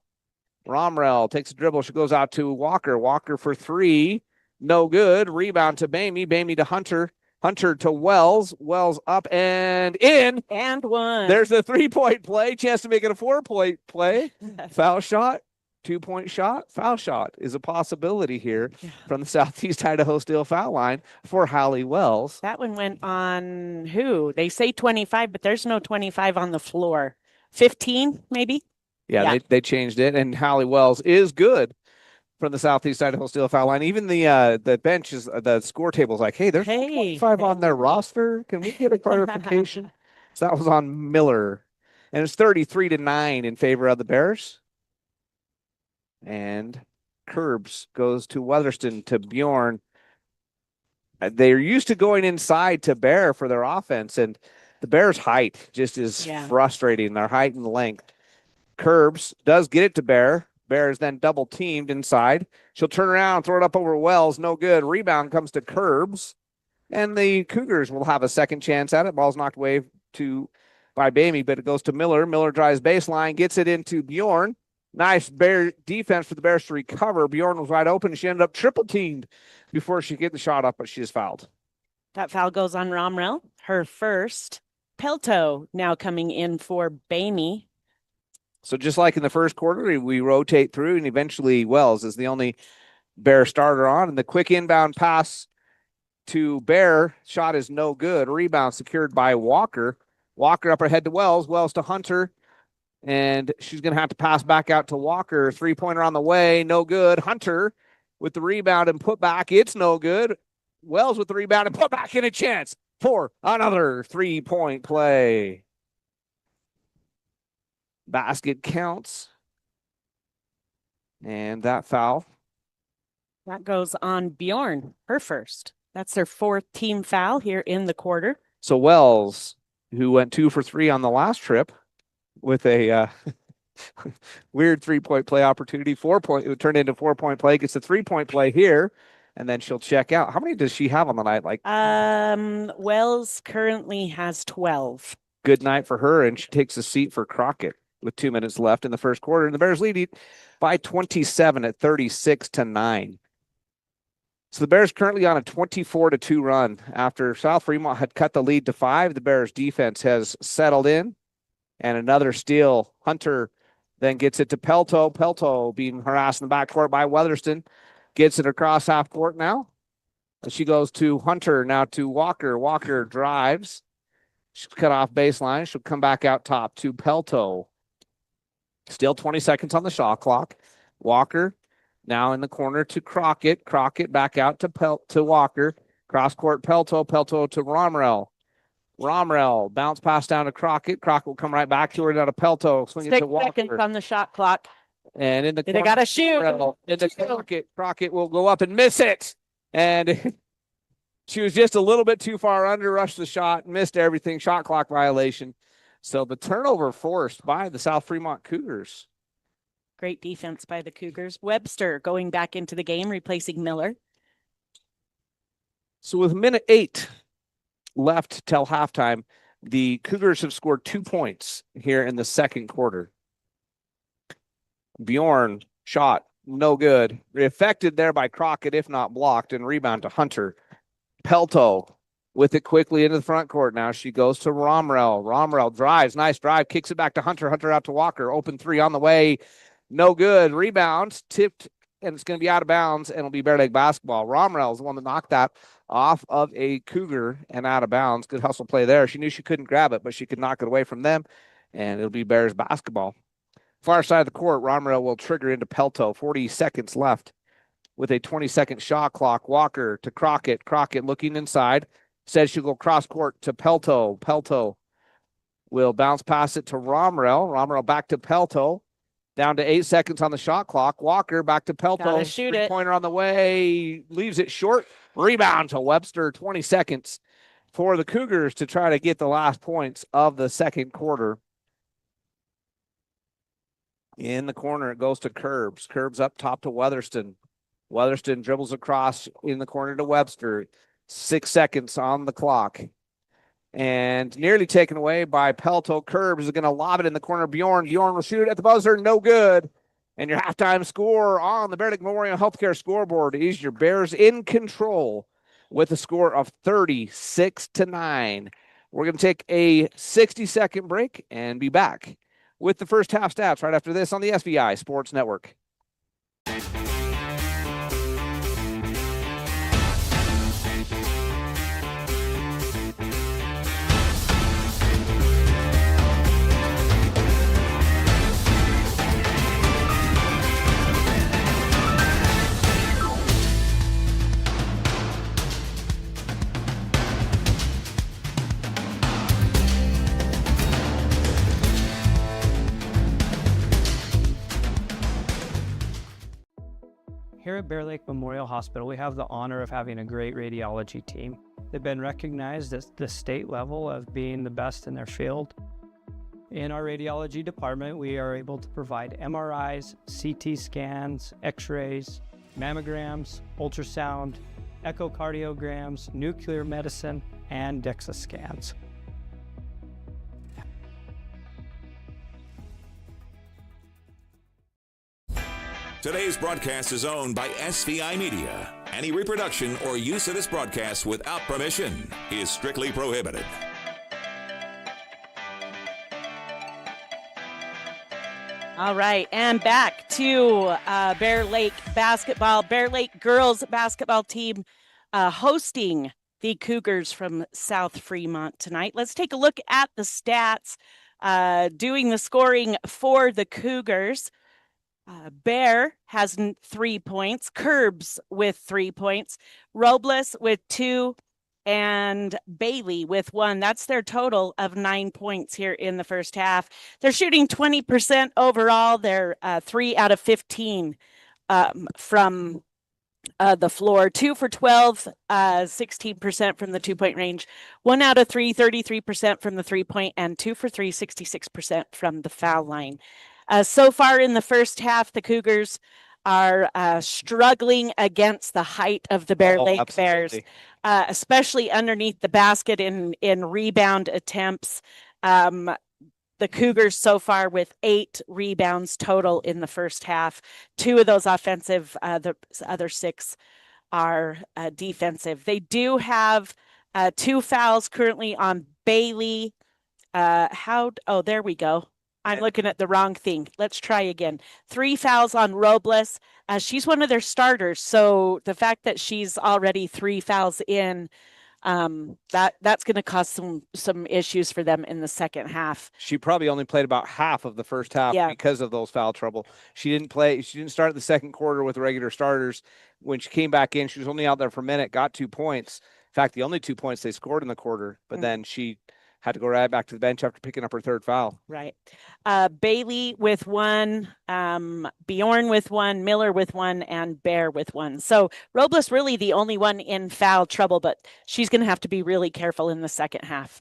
Romrell takes a dribble. She goes out to Walker. Walker for 3. No good. Rebound to Bamey. Bamey to Hunter. Hunter to Wells. Wells up and in. And one. There's a 3-point play. Chance to make it a 4-point play. Foul shot. 2-point shot. Foul shot is a possibility here from the Southeast Idaho Steel foul line for Holly Wells. That one went on who? They say 25, but there's no 25 on the floor. 15, maybe? Yeah. They changed it, and Holly Wells is good from the Southeast Idaho Steel foul line. Even the bench is the score table is like, hey, there's 25 on their roster. Can we get a clarification? So that was on Miller, and it's 33-9 in favor of the Bears. And Curbs goes to Weatherston to Bjorn. They're used to going inside to Bear for their offense, and the Bears' height just is frustrating. Their height and length. Curbs does get it to Bear. Bear is then double teamed inside. She'll turn around, throw it up over Wells. No good. Rebound comes to Curbs. And the Cougars will have a second chance at it. Ball's knocked away by Bamey, but it goes to Miller. Miller drives baseline, gets it into Bjorn. Nice Bear defense for the Bears to recover. Bjorn was wide open. She ended up triple teamed before she get the shot up, but she is fouled. That foul goes on Romrell, her first. Pelto now coming in for Bamey. So just like in the first quarter, we rotate through, and eventually Wells is the only Bear starter on. And the quick inbound pass to Bear, shot is no good. Rebound secured by Walker. Walker up ahead to Wells. Wells to Hunter. And she's going to have to pass back out to Walker. 3-pointer on the way, no good. Hunter with the rebound and put back. It's no good. Wells with the rebound and put back in a chance for another 3-point play. Basket counts. And that foul. That goes on Bjorn, her first. That's their 4th team foul here in the quarter. So Wells who went 2 for 3 on the last trip with a weird 3-point play opportunity. 4-point, it would turn into 4-point play, gets a 3-point play here, and then she'll check out. How many does she have on the night? Like, Wells currently has 12. Good night for her, and she takes a seat for Crockett with 2 minutes left in the first quarter. And the Bears lead it by 27 at 36-9. So the Bears currently on a 24-2 run. After South Fremont had cut the lead to 5, the Bears defense has settled in. And another steal. Hunter then gets it to Pelto. Pelto being harassed in the backcourt by Weatherston. Gets it across half court now. She goes to Hunter, now to Walker. Walker drives. She'll cut off baseline. She'll come back out top to Pelto. Still 20 seconds on the shot clock. Walker now in the corner to Crockett. Crockett back out to Walker. Cross court Pelto. Pelto to Romrell. Romrell bounce pass down to Crockett. Crockett will come right back to her, down to Pelto. Swing it to Walker. 6 seconds on the shot clock. And in the They got to shoot. Into Crockett. Crockett will go up and miss it. And she was just a little bit too far under, rushed the shot, missed everything, shot clock violation. So the turnover forced by the South Fremont Cougars. Great defense by the Cougars. Webster going back into the game, replacing Miller. So with minute 8 left till halftime, the Cougars have scored 2 points here in the second quarter. Bjorn shot, no good. Affected there by Crockett, if not blocked, and rebound to Hunter. Pelto with it quickly into the front court. Now she goes to Romrell. Romrell drives, nice drive, kicks it back to Hunter. Hunter out to Walker. Open 3 on the way, no good. Rebound, tipped, and it's going to be out of bounds, and it'll be Bear Lake basketball. Romrell is the one that knocked that off of a Cougar and out of bounds. Good hustle play there. She knew she couldn't grab it, but she could knock it away from them, and it'll be Bears basketball. Far side of the court, Romrell will trigger into Pelto. 40 seconds left with a 20-second shot clock. Walker to Crockett. Crockett looking inside. Says she'll go cross court to Pelto. Pelto will bounce pass it to Romrell. Romrell back to Pelto. Down to 8 seconds on the shot clock. Walker back to Pelto. Gotta shoot it. Three-pointer on the way. Leaves it short. Rebound to Webster. 20 seconds for the Cougars to try to get the last points of the second quarter. In the corner, it goes to Curbs. Curbs up top to Weatherston. Weatherston dribbles across in the corner to Webster. 6 seconds on the clock. And nearly taken away by Pelto. Curbs is going to lob it in the corner. Bjorn. Bjorn will shoot it at the buzzer. No good. And your halftime score on the Bear Lake Memorial Healthcare scoreboard is your Bears in control with a score of 36-9. We're going to take a 60-second break and be back with the first half stats right after this on the SVI Sports Network. Here at Bear Lake Memorial Hospital, we have the honor of having a great radiology team. They've been recognized at the state level of being the best in their field. In our radiology department, we are able to provide MRIs, CT scans, x-rays, mammograms, ultrasound, echocardiograms, nuclear medicine, and DEXA scans. Today's broadcast is owned by SVI Media. Any reproduction or use of this broadcast without permission is strictly prohibited. All right, and back to Bear Lake basketball. Bear Lake girls basketball team hosting the Cougars from South Fremont tonight. Let's take a look at the stats. Doing the scoring for the Cougars. Bear has 3 points, Curbs with 3 points, Robles with 2, and Bailey with 1. That's their total of 9 points here in the first half. They're shooting 20% overall. They're 3 out of 15 from the floor. 2 for 12, 16% from the 2-point range. 1 out of 3, 33% from the 3-point, and 2 for 3, 66% from the foul line. So far in the first half, the Cougars are struggling against the height of the Bear Lake Bears, especially underneath the basket in rebound attempts. The Cougars so far with 8 rebounds total in the first half. 2 of those offensive, the other 6 are defensive. They do have 2 fouls currently on Bailey. Oh, there we go. I'm looking at the wrong thing. Let's try again. 3 fouls on Robles. She's one of their starters. So the fact that she's already 3 fouls in, that's going to cause some issues for them in the second half. She probably only played about half of the first half because of those foul trouble. She didn't start the second quarter with regular starters. When she came back in, she was only out there for a minute, got 2 points. In fact, the only 2 points they scored in the quarter, but then she had to go right back to the bench after picking up her 3rd foul. Right. Bailey with 1, Bjorn with 1, Miller with 1, and Bear with 1. So Robles really the only one in foul trouble, but she's going to have to be really careful in the second half.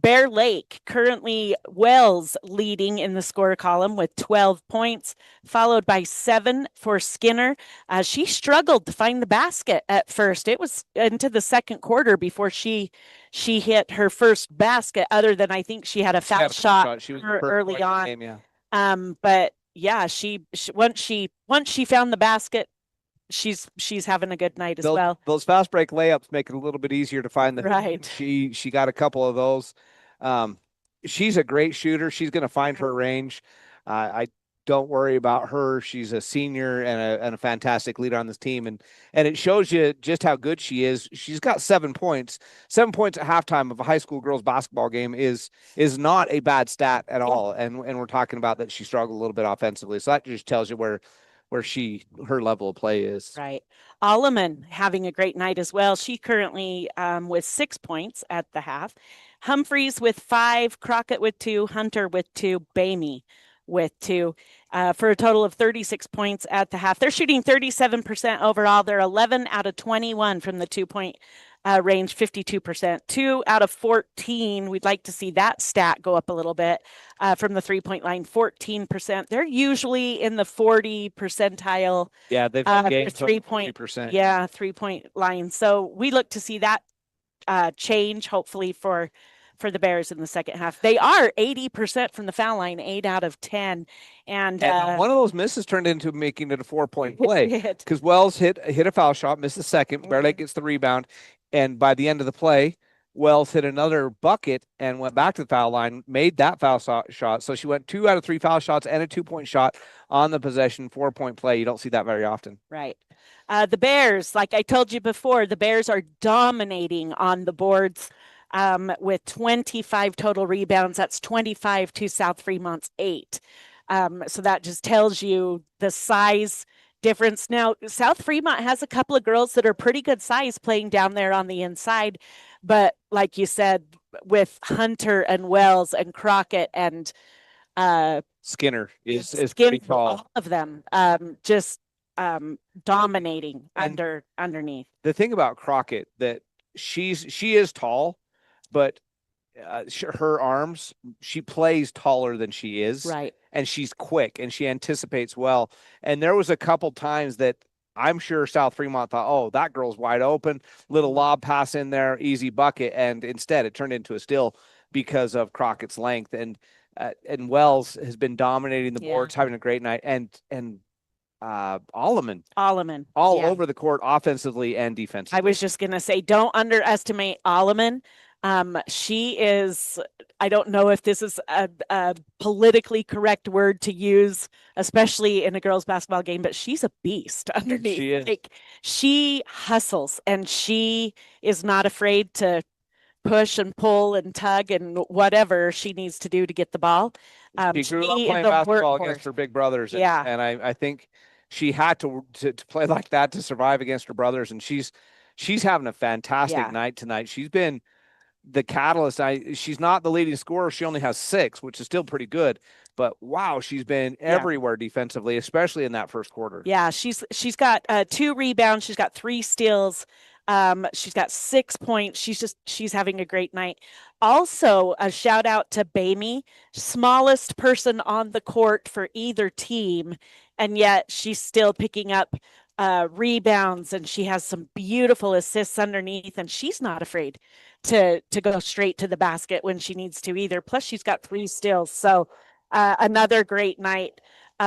Bear Lake, currently Wells leading in the score column with 12 points, followed by 7 for Skinner. She struggled to find the basket at first. It was into the second quarter before she hit her first basket, other than I think she had a foul shot She was early on. Game, but yeah, she once she found the basket, she's having a good night as well. Those fast break layups make it a little bit easier to find the right. She got a couple of those. She's a great shooter. She's going to find her range. I don't worry about her. She's a senior and a fantastic leader on this team, and it shows you just how good she is. She's got 7 points. 7 points at halftime of a high school girls basketball game is not a bad stat at all. And we're talking about that she struggled a little bit offensively, so that just tells you where her level of play is. Right. Alleman having a great night as well. She currently with 6 points at the half. Humphreys with 5, Crockett with 2, Hunter with 2, Bamey with 2, for a total of 36 points at the half. They're shooting 37% overall. They're 11 out of 21 from the 2-point range, 52%. 2 out of 14. We'd like to see that stat go up a little bit from the 3-point line, 14%. They're usually in the 40 percentile. Yeah, they've gained 3%. Yeah, 3-point line. So we look to see that change, hopefully, for the Bears in the second half. They are 80% from the foul line, 8 out of 10. And one of those misses turned into making it a 4-point play because Wells hit a foul shot, missed the second. Bear Lake gets the rebound. And by the end of the play, Wells hit another bucket and went back to the foul line, made that foul shot. So she went 2 out of 3 foul shots and a 2-point shot on the possession, 4-point play. You don't see that very often. Right. The Bears, like I told you before, the Bears are dominating on the boards with 25 total rebounds. That's 25 to South Fremont's 8. So that just tells you the size difference. Now, South Fremont has a couple of girls that are pretty good size playing down there on the inside. But like you said, with Hunter and Wells and Crockett and Skinner is pretty tall. All of them just dominating underneath. The thing about Crockett that she is tall, but her arms, she plays taller than she is. Right. And she's quick and she anticipates well. And there was a couple times that I'm sure South Fremont thought, oh, that girl's wide open, little lob pass in there, easy bucket. And instead it turned into a steal because of Crockett's length. And Wells has been dominating the boards, having a great night. And Alleman all over the court offensively and defensively. I was just going to say, don't underestimate Alleman. She is, I don't know if this is a politically correct word to use, especially in a girls' basketball game, but she's a beast underneath. She is. Like, she hustles and she is not afraid to push and pull and tug and whatever she needs to do to get the ball. She grew up playing basketball against her big brothers. And I think she had to play like that to survive against her brothers. And she's having a fantastic night tonight. She's been the catalyst. She's not the leading scorer. She only has 6, which is still pretty good. But wow, she's been everywhere defensively, especially in that first quarter. Yeah, she's got 2 rebounds. She's got 3 steals. She's got 6 points. She's having a great night. Also, a shout out to Bamey, smallest person on the court for either team, and yet she's still picking up rebounds, and she has some beautiful assists underneath, and she's not afraid to go straight to the basket when she needs to either. Plus, she's got 3 steals. So another great night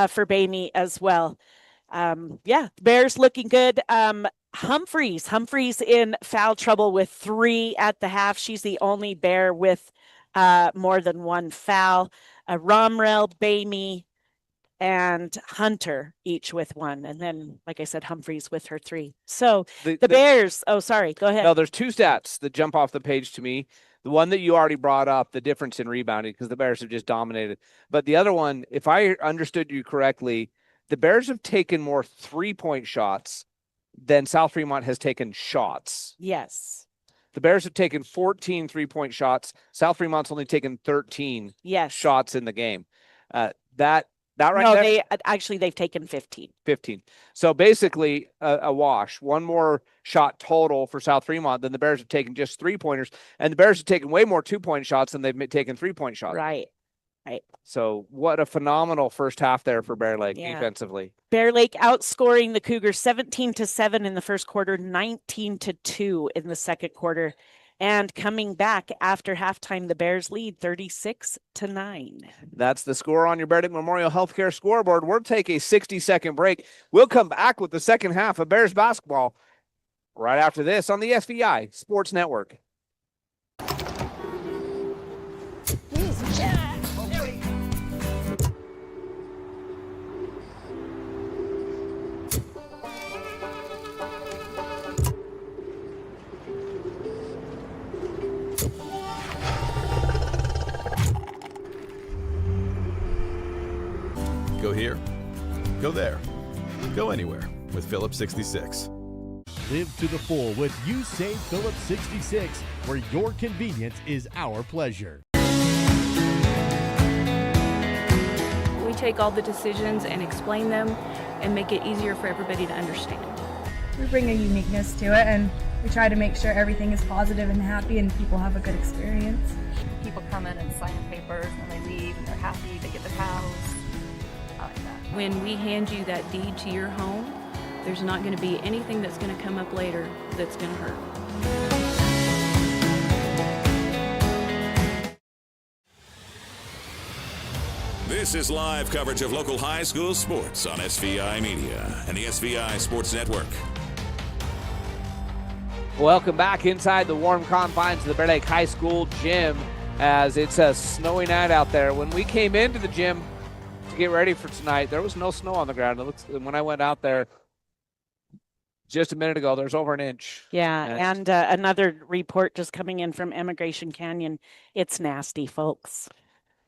for Bamey as well. Bears looking good. Humphreys in foul trouble with 3 at the half. She's the only Bear with more than 1 foul. Romrell, Bamey, and Hunter each with 1. And then, like I said, Humphreys with her 3. So the Bears, oh, sorry, go ahead. No, there's 2 stats that jump off the page to me. The one that you already brought up, the difference in rebounding, because the Bears have just dominated. But the other one, if I understood you correctly, the Bears have taken more 3-point shots than South Fremont has taken shots. Yes. The Bears have taken 14 3-point shots. South Fremont's only taken 13 shots in the game. That right there? They've taken 15. 15. So basically a wash. 1 more shot total for South Fremont than the Bears have taken just 3-pointers. And the Bears have taken way more 2-point shots than they've taken 3-point shots. Right. So what a phenomenal first half there for Bear Lake defensively. Bear Lake outscoring the Cougars 17-7 in the first quarter, 19-2 in the second quarter. And coming back after halftime, the Bears lead 36-9. That's the score on your Bear Lake Memorial Healthcare scoreboard. We'll take a 60-second break. We'll come back with the second half of Bears basketball right after this on the SVI Sports Network. Go here, go there, go anywhere with Phillips 66. Live to the full with You Save Phillips 66, where your convenience is our pleasure. We take all the decisions and explain them and make it easier for everybody to understand. We bring a uniqueness to it, and we try to make sure everything is positive and happy and people have a good experience. People come in and sign papers and they leave and they're happy, they get their house. I like that. When we hand you that deed to your home, there's not going to be anything that's going to come up later that's going to hurt. This is live coverage of local high school sports on SVI Media and the SVI Sports Network. Welcome back inside the warm confines of the Bear Lake High School gym as it's a snowy night out there. When we came into the gym to get ready for tonight, there was no snow on the ground. It looks, when I went out there just a minute ago, there's over an inch. Yeah, and another report just coming in from Immigration Canyon. It's nasty, folks.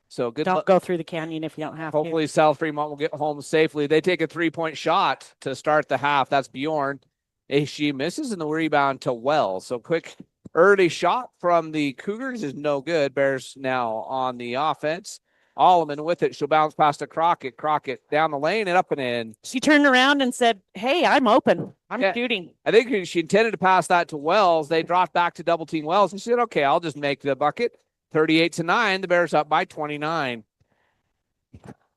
So don't go through the canyon if you don't have Hopefully South Fremont will get home safely. They take a 3-point shot to start the half. That's Bjorn. She misses in the rebound to Wells. So quick early shot from the Cougars is no good. Bears now on the offense. Alleman with it. She'll bounce past to Crockett. Crockett down the lane and up and in. She turned around and said, hey, I'm open. I'm shooting. I think she intended to pass that to Wells. They dropped back to double team Wells. And she said, okay, I'll just make the bucket. 38-9. The Bears up by 29.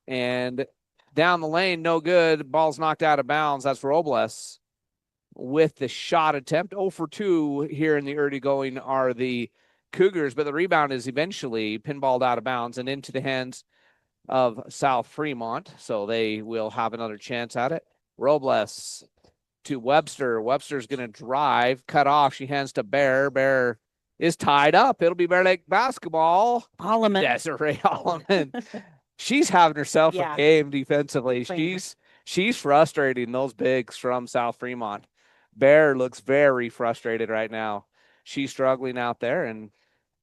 And down the lane, no good. Ball's knocked out of bounds. That's Robles with the shot attempt. 0 for 2 here in the early going are the Cougars, but the rebound is eventually pinballed out of bounds and into the hands of South Fremont. So they will have another chance at it. Robles to Webster. Webster's going to drive, cut off. She hands to Bear. Bear is tied up. It'll be Bear Lake basketball. Alleman. Desiree Alleman. She's having herself a game defensively. She's frustrating those bigs from South Fremont. Bear looks very frustrated right now. She's struggling out there, and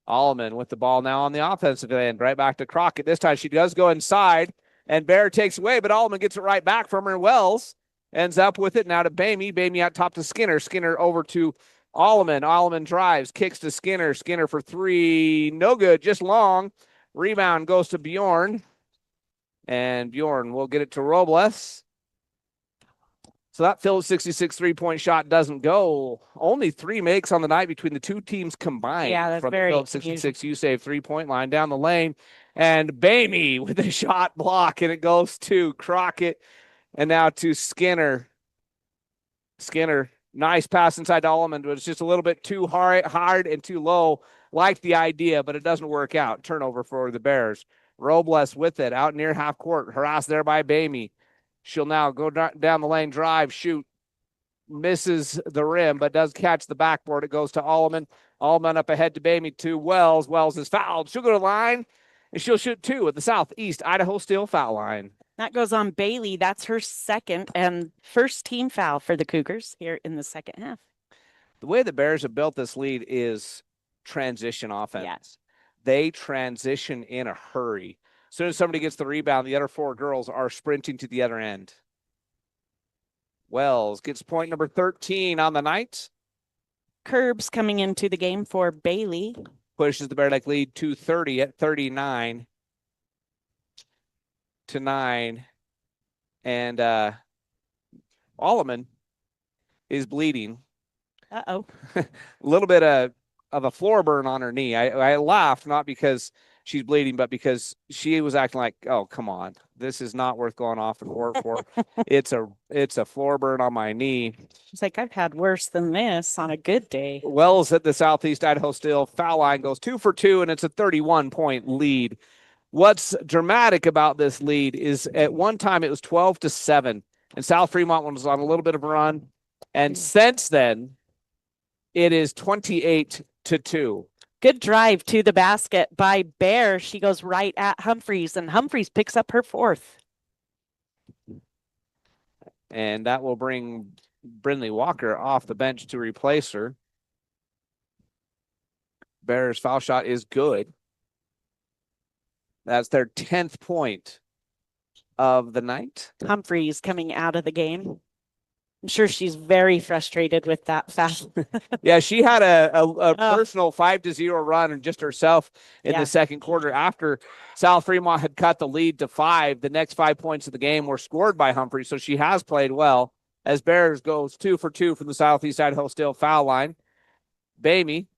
Alleman with the ball now on the offensive end, right back to Crockett. This time she does go inside, and Bear takes away, but Alleman gets it right back from her. Wells ends up with it now to Bamey. Bamey out top to Skinner. Skinner over to Alleman drives, kicks to Skinner. Skinner for three. No good, just long. Rebound goes to Bjorn. And Bjorn will get it to Robles. So that Phillips 66 three-point shot doesn't go. Only 3 makes on the night between the two teams combined. Yeah, that's from very Phillips 66 U-Save three-point line down the lane. And Bamey with a shot block, and it goes to Crockett. And now to Skinner. Skinner, nice pass inside to Alleman, but it's just a little bit too hard and too low. Like the idea, but it doesn't work out. Turnover for the Bears. Robles with it out near half court. Harassed there by Bamey. She'll now go down the lane, drive, shoot. Misses the rim, but does catch the backboard. It goes to Alleman. Alleman up ahead to Bamey to Wells. Wells is fouled. She'll go to the line, and she'll shoot 2 at the Southeast Idaho Steel foul line. That goes on Bailey. That's her second and first team foul for the Cougars here in the second half. The way the Bears have built this lead is transition offense. Yes. They transition in a hurry. As soon as somebody gets the rebound, the other 4 girls are sprinting to the other end. Wells gets point number 13 on the night. Curbs coming into the game for Bailey. Pushes the Bear Lake lead to 30 at 39 to 9. And Alleman is bleeding. Uh-oh. A little bit of a floor burn on her knee. I laughed, not because she's bleeding, but because she was acting like, oh, come on. This is not worth going off the court for. It's a floor burn on my knee. She's like, I've had worse than this on a good day. Wells at the Southeast Idaho Steel foul line goes 2 for 2, and it's a 31-point lead. What's dramatic about this lead is at one time it was 12-7, and South Fremont was on a little bit of a run. And since then, it is 28-2. Good drive to the basket by Bear. She goes right at Humphreys, and Humphreys picks up her 4th. And that will bring Brindley Walker off the bench to replace her. Bears' foul shot is good. That's their 10th point of the night. Humphreys coming out of the game. I'm sure she's very frustrated with that foul. Yeah, she had a personal 5-0 run and just herself in the second quarter after South Fremont had cut the lead to 5. The next 5 points of the game were scored by Humphrey, so she has played well as Bears goes 2 for 2 from the Southeast Idaho Steel foul line. Bamey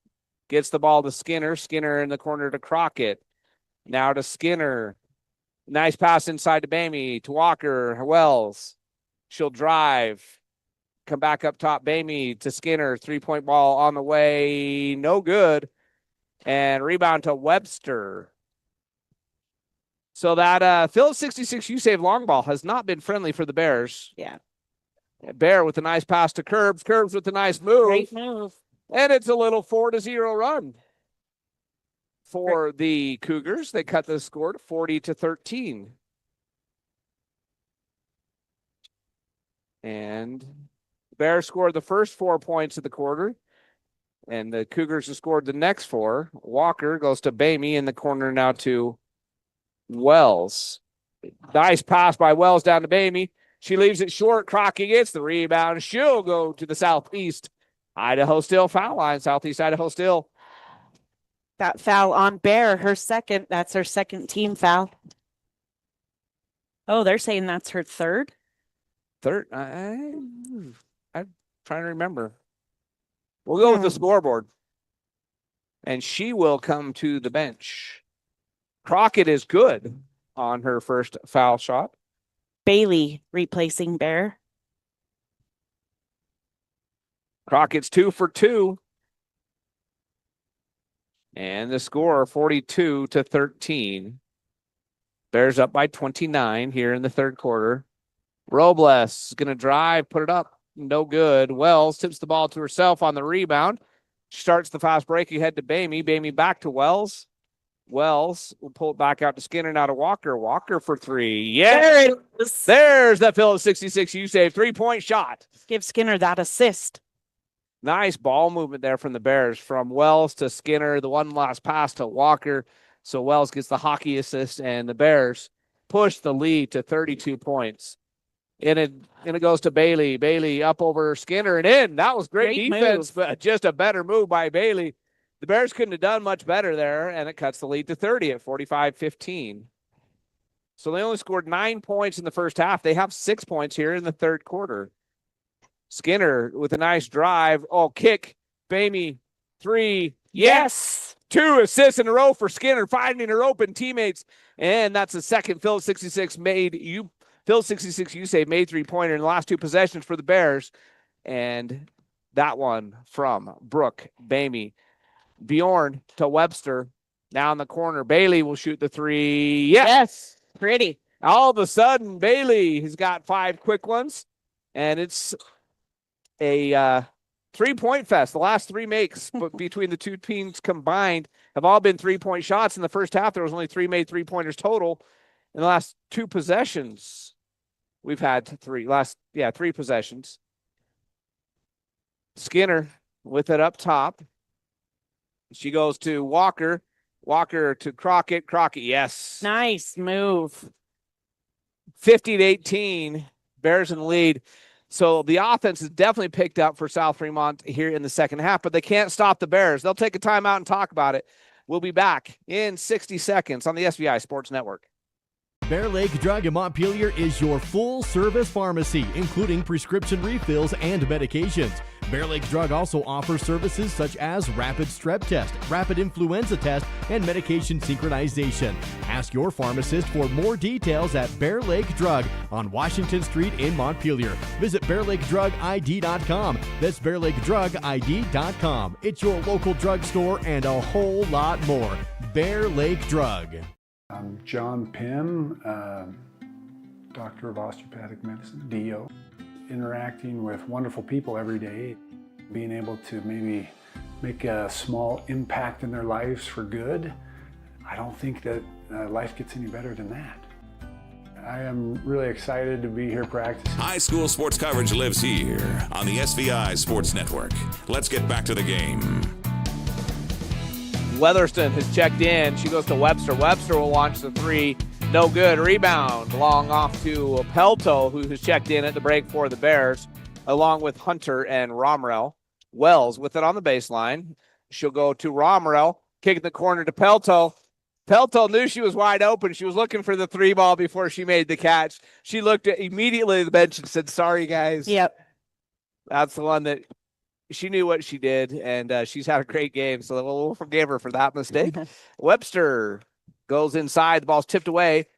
gets the ball to Skinner. Skinner in the corner to Crockett. Now to Skinner. Nice pass inside to Bamey, to Walker, Wells. She'll drive. Come back up top, Bamey to Skinner. 3-point ball on the way. No good. And rebound to Webster. So that Phillips 66 U-Save long ball has not been friendly for the Bears. Yeah. Bear with a nice pass to Curbs. Curbs with a nice move. Great move. And it's a little 4-0 run for the Cougars. They cut the score to 40-13. And Bears scored the first 4 points of the quarter, and the Cougars have scored the next 4. Walker goes to Bamey in the corner now to Wells. Nice pass by Wells down to Bamey. She leaves it short. Crockett gets the rebound. She'll go to the Southeast Idaho Steel foul line. Southeast Idaho Steel. That foul on Bear, her second. That's her second team foul. Oh, they're saying that's her third? Third? I'm trying to remember. We'll go with the scoreboard. And she will come to the bench. Crockett is good on her first foul shot. Bailey replacing Bear. Crockett's 2 for 2. And the score 42-13. Bears up by 29 here in the third quarter. Robles is going to drive, put it up. No good. Wells tips the ball to herself on the rebound. Starts the fast break ahead to Bamey. Bamey back to Wells. Wells will pull it back out to Skinner, now to Walker. Walker for 3. Yeah, there it is. There's that Phillips 66 U-Save 3-point shot. Give Skinner that assist. Nice ball movement there from the Bears, from Wells to Skinner. The one last pass to Walker. So Wells gets the hockey assist, and the Bears push the lead to 32 points. And it goes to Bailey. Bailey up over Skinner and in. That was great defense, but just a better move by Bailey. The Bears couldn't have done much better there, and it cuts the lead to 30 at 45-15. So they only scored 9 points in the first half. They have 6 points here in the third quarter. Skinner with a nice drive. Oh, kick. Bamey, 3. Yes! 2 assists in a row for Skinner, finding her open teammates. And that's the second Phil 66 made. Phil 66, you say, made 3-pointer in the last 2 possessions for the Bears. And that one from Brooke Bamey. Bjorn to Webster. Now in the corner. Bailey will shoot the 3. Yes. Pretty. All of a sudden, Bailey has got 5 quick ones. And it's a 3-point fest. The last 3 makes between the 2 teams combined have all been 3-point shots. In the first half, there was only 3 made 3-pointers total. In the last 2 possessions, we've had 3 possessions. Skinner with it up top. She goes to Walker. Walker to Crockett. Crockett, yes. Nice move. 50-18. Bears in the lead. So the offense is definitely picked up for South Fremont here in the second half, but they can't stop the Bears. They'll take a timeout and talk about it. We'll be back in 60 seconds on the SVI Sports Network. Bear Lake Drug in Montpelier is your full-service pharmacy, including prescription refills and medications. Bear Lake Drug also offers services such as rapid strep test, rapid influenza test, and medication synchronization. Ask your pharmacist for more details at Bear Lake Drug on Washington Street in Montpelier. Visit BearLakeDrugID.com. That's BearLakeDrugID.com. It's your local drugstore and a whole lot more. Bear Lake Drug. I'm John Pym, Doctor of Osteopathic Medicine, DO. Interacting with wonderful people every day, being able to maybe make a small impact in their lives for good. I don't think that life gets any better than that. I am really excited to be here practicing. High school sports coverage lives here on the SVI Sports Network. Let's get back to the game. Weatherston has checked in. She goes to Webster. Webster will launch the 3. No good. Rebound. Long off to Pelto, who has checked in at the break for the Bears, along with Hunter and Romrell. Wells with it on the baseline. She'll go to Romrell. Kick in the corner to Pelto. Pelto knew she was wide open. She was looking for the 3 ball before she made the catch. She looked at immediately at the bench and said, sorry, guys. Yep. That's the one that she knew what she did, and she's had a great game, so we'll forgive her for that mistake. Webster goes inside. The ball's tipped away,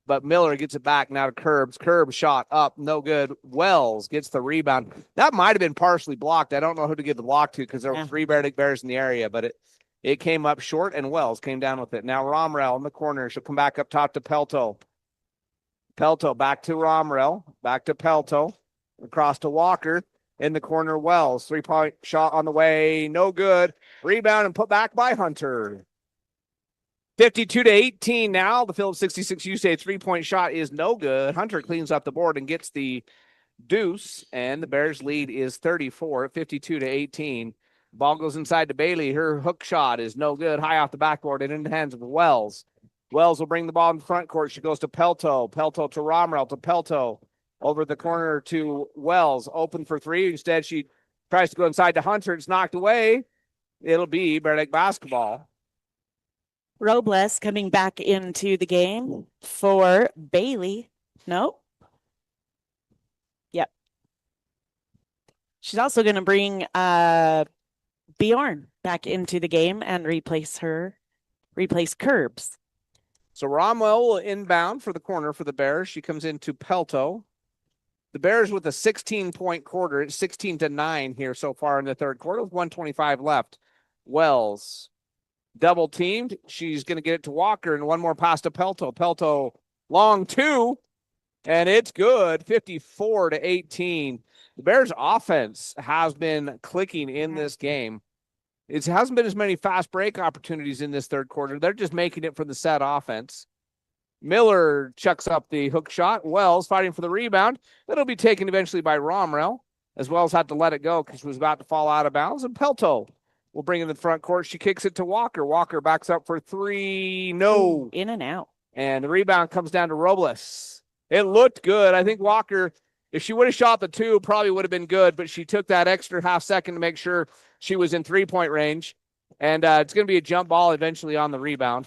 but Miller gets it back now to Curbs. Curbs shot up, no good. Wells gets the rebound. That might have been partially blocked. I don't know who to give the block to because there were 3 Bears in the area, but it came up short, and Wells came down with it. Now Romrell in the corner. She'll come back up top to Pelto. Pelto back to Romrell. Back to Pelto. Across to Walker. In the corner, Wells. 3-point shot on the way. No good. Rebound and put back by Hunter. 52-18 now. The Phillips 66 USA 3-point shot is no good. Hunter cleans up the board and gets the deuce, and the Bears lead is 34 52-18. Ball goes inside to Bailey. Her hook shot is no good. High off the backboard and in the hands of Wells. Wells will bring the ball in the front court. She goes to Pelto. Pelto to Romrell to Pelto. Over the corner to Wells. Open for 3. Instead, she tries to go inside to Hunter. It's knocked away. It'll be Bear Lake basketball. Robles coming back into the game for Bailey. Nope. Yep. She's also going to bring Bjorn back into the game and replace Curbs. So Romwell will inbound for the corner for the Bears. She comes into Pelto. The Bears with a 16-point quarter. It's 16-9 here so far in the third quarter with 1:25 left. Wells double teamed. She's going to get it to Walker and one more pass to Pelto. Pelto long 2, and it's good. 54-18. The Bears offense has been clicking in this game. It hasn't been as many fast break opportunities in this third quarter. They're just making it for the set offense. Miller chucks up the hook shot. Wells fighting for the rebound. It'll be taken eventually by Romrell, as Wells had to let it go because she was about to fall out of bounds. And Pelto will bring it in the front court. She kicks it to Walker. Walker backs up for 3. No. In and out. And the rebound comes down to Robles. It looked good. I think Walker If she would have shot the 2, probably would have been good, but she took that extra half second to make sure she was in 3-point range. And it's going to be a jump ball eventually on the rebound.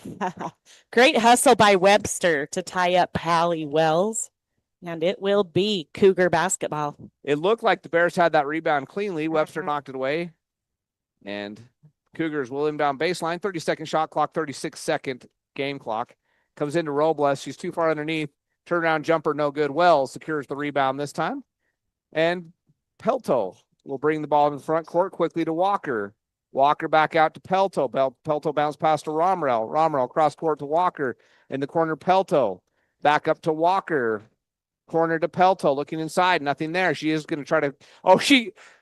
Great hustle by Webster to tie up Hallie Wells. And it will be Cougar basketball. It looked like the Bears had that rebound cleanly. Webster knocked it away. And Cougars will inbound baseline. 30-second shot clock, 36-second game clock. Comes into Robles. She's too far underneath. Turnaround jumper, no good. Wells secures the rebound this time. And Pelto will bring the ball in the front court quickly to Walker. Walker back out to Pelto. Pelto bounce pass to Romrell. Romrell cross court to Walker. In the corner, Pelto. Back up to Walker. Corner to Pelto. Looking inside. Nothing there. She is going to try to. Oh,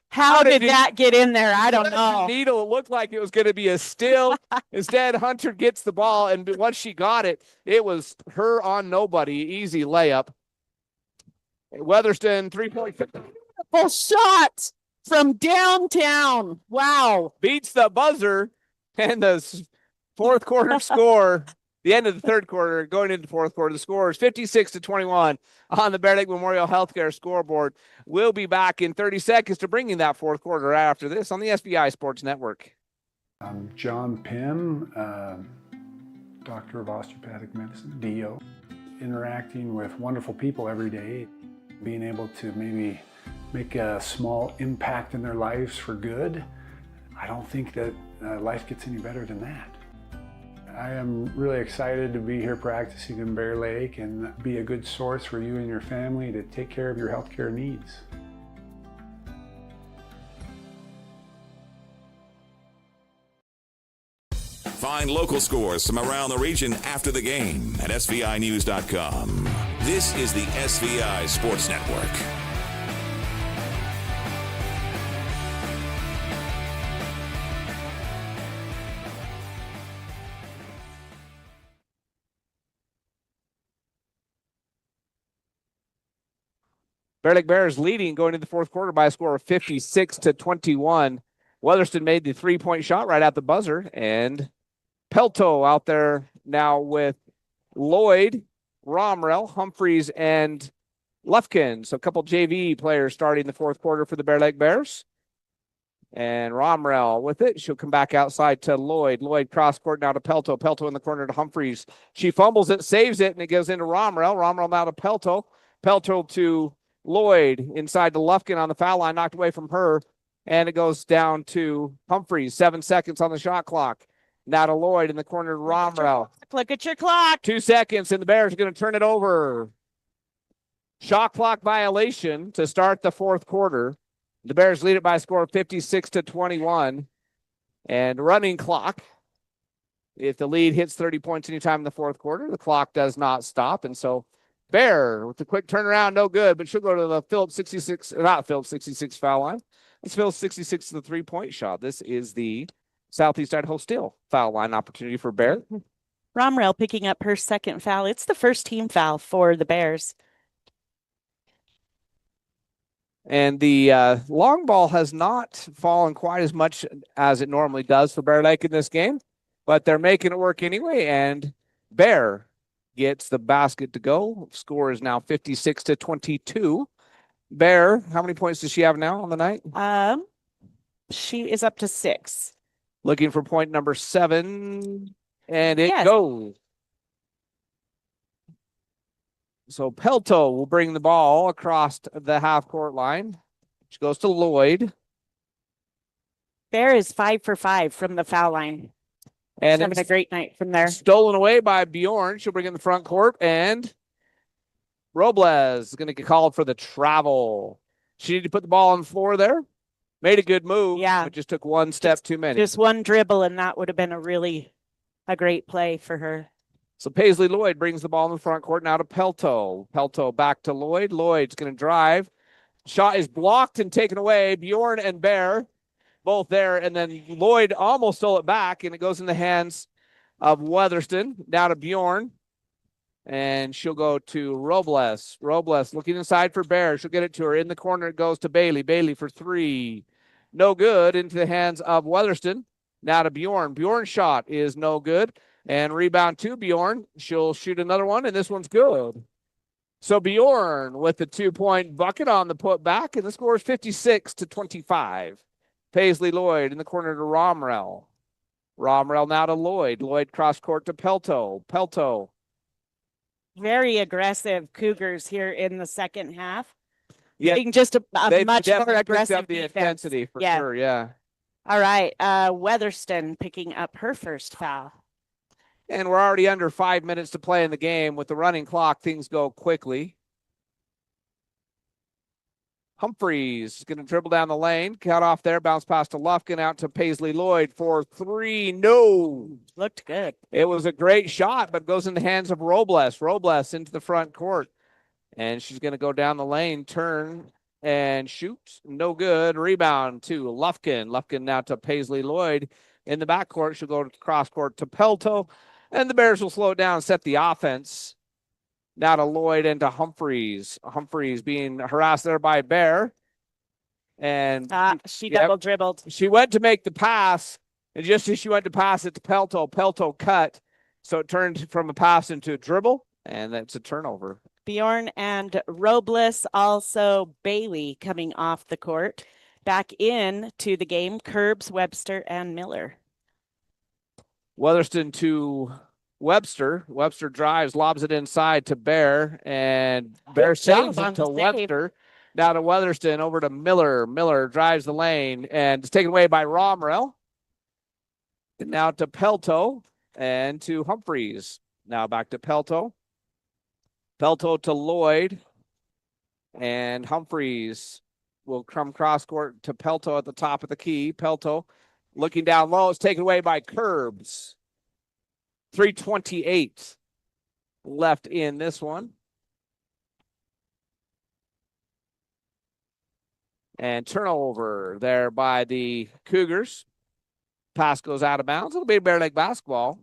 How did that get in there? I don't know. Needle. It looked like it was going to be a steal. Instead, Hunter gets the ball. And once she got it, it was her on nobody. Easy layup. Weatherston, 3-point. Beautiful shot from downtown. Wow. Beats the buzzer, and the fourth quarter score, the end of the third quarter, going into fourth quarter, the score is 56-21 on the Bear Lake Memorial Healthcare scoreboard. We'll be back in 30 seconds to bring you that fourth quarter right after this on the SBI Sports Network. I'm John Pym, Doctor of Osteopathic Medicine, DO. Interacting with wonderful people every day, being able to maybe make a small impact in their lives for good. I don't think that life gets any better than that. I am really excited to be here practicing in Bear Lake and be a good source for you and your family to take care of your healthcare needs. Find local scores from around the region after the game at SVInews.com. This is the SVI Sports Network. Bear Lake Bears leading going into the fourth quarter by a score of 56-21. Weatherston made the 3-point shot right at the buzzer, and Pelto out there now with Lloyd, Romrell, Humphreys, and Lufkin. So a couple JV players starting the fourth quarter for the Bear Lake Bears. And Romrell with it. She'll come back outside to Lloyd. Lloyd cross court now to Pelto. Pelto in the corner to Humphreys. She fumbles it, saves it, and it goes into Romrell. Romrell now to Pelto. Pelto to Lloyd inside to Lufkin on the foul line, knocked away from her. And it goes down to Humphreys. 7 seconds on the shot clock. Now to Lloyd in the corner to Romrell. Look at your clock. 2 seconds, and the Bears are going to turn it over. Shot clock violation to start the fourth quarter. The Bears lead it by a score of 56-21. And running clock. If the lead hits 30 points anytime in the fourth quarter, the clock does not stop. And so Bear with the quick turnaround, no good, but she'll go to the Phillips 66, not Phillips 66 foul line. It's Phillips 66 to the 3-point shot. This is the Southeast Idaho Steel foul line opportunity for Bear. Romrell picking up her second foul. It's the first team foul for the Bears. And the long ball has not fallen quite as much as it normally does for Bear Lake in this game, but they're making it work anyway, and Bear gets the basket to go. Score is now 56-22. Bear, how many points does she have now on the night? She is up to 6. Looking for point number 7, and it goes. So Pelto will bring the ball across the half-court line. She goes to Lloyd. Bear is 5 for 5 from the foul line. And having a great night from there. Stolen away by Bjorn. She'll bring it in the front court, and Robles is going to get called for the travel. She needed to put the ball on the floor there. Made a good move. Yeah. But just took one step too many. Just one dribble, and that would have been a great play for her. So Paisley Lloyd brings the ball in the front court now to Pelto. Pelto back to Lloyd. Lloyd's going to drive. Shot is blocked and taken away. Bjorn and Bear both there. And then Lloyd almost stole it back, and it goes in the hands of Weatherston. Now to Bjorn. And she'll go to Robles. Robles looking inside for Bear. She'll get it to her. In the corner, it goes to Bailey. Bailey for 3. No good. Into the hands of Weatherston. Now to Bjorn. Bjorn's shot is no good. And rebound to Bjorn. She'll shoot another one, and this one's good. So Bjorn with the 2-point bucket on the putback, and the score is 56-25. Paisley Lloyd in the corner to Romrell. Romrell now to Lloyd. Lloyd cross court to Pelto. Pelto. Very aggressive Cougars here in the second half. Yeah, Being just a they much more definitely picked aggressive up the defense. intensity for sure. Yeah. All right. Weatherston picking up her first foul. And we're already under 5 minutes to play in the game. With the running clock, things go quickly. Humphreys is going to dribble down the lane. Cut off there. Bounce pass to Lufkin. Out to Paisley Lloyd for 3. No. Looked good. It was a great shot, but goes in the hands of Robles. Robles into the front court. And she's going to go down the lane, turn, and shoot. No good. Rebound to Lufkin. Lufkin now to Paisley Lloyd. In the backcourt, she'll go cross court to Pelto. And the Bears will slow it down and set the offense. Now to Lloyd and to Humphreys. Humphreys being harassed there by Bear. And she double dribbled. She went to make the pass. And just as she went to pass it to Pelto, Pelto cut. So it turned from a pass into a dribble. And that's a turnover. Bjorn and Robles, also Bailey coming off the court. Back in to the game, Curbs, Webster, and Miller. Weatherston to Webster. Webster drives, lobs it inside to Bear, and Bear saves it to Webster. Now to Weatherston, over to Miller. Miller drives the lane, and it's taken away by Romrell. And now to Pelto, and to Humphreys. Now back to Pelto. Pelto to Lloyd, and Humphreys will come cross court to Pelto at the top of the key. Pelto looking down low. It's taken away by Curbs. 3:28 left in this one. And turnover there by the Cougars. Pass goes out of bounds. It'll be Bear Lake basketball.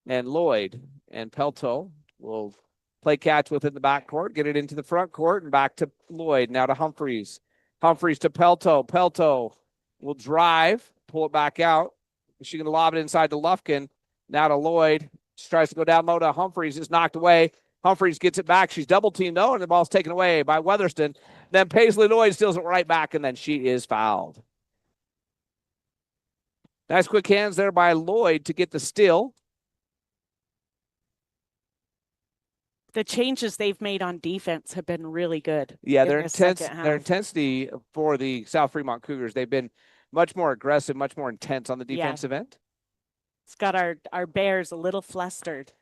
And Lloyd and Pelto will play catch within the backcourt, get it into the front court, and back to Lloyd. Now to Humphreys. Humphreys to Pelto. Pelto will drive, pull it back out. She's going to lob it inside to Lufkin. Now to Lloyd. She tries to go down low to Humphreys. It's knocked away. Humphreys gets it back. She's double teamed, though, and the ball's taken away by Weatherston. Then Paisley Lloyd steals it right back, and then she is fouled. Nice quick hands there by Lloyd to get the steal. The changes they've made on defense have been really good. Yeah, their intensity for the South Fremont Cougars, they've been much more aggressive, much more intense on the defensive end. It's got our Bears a little flustered.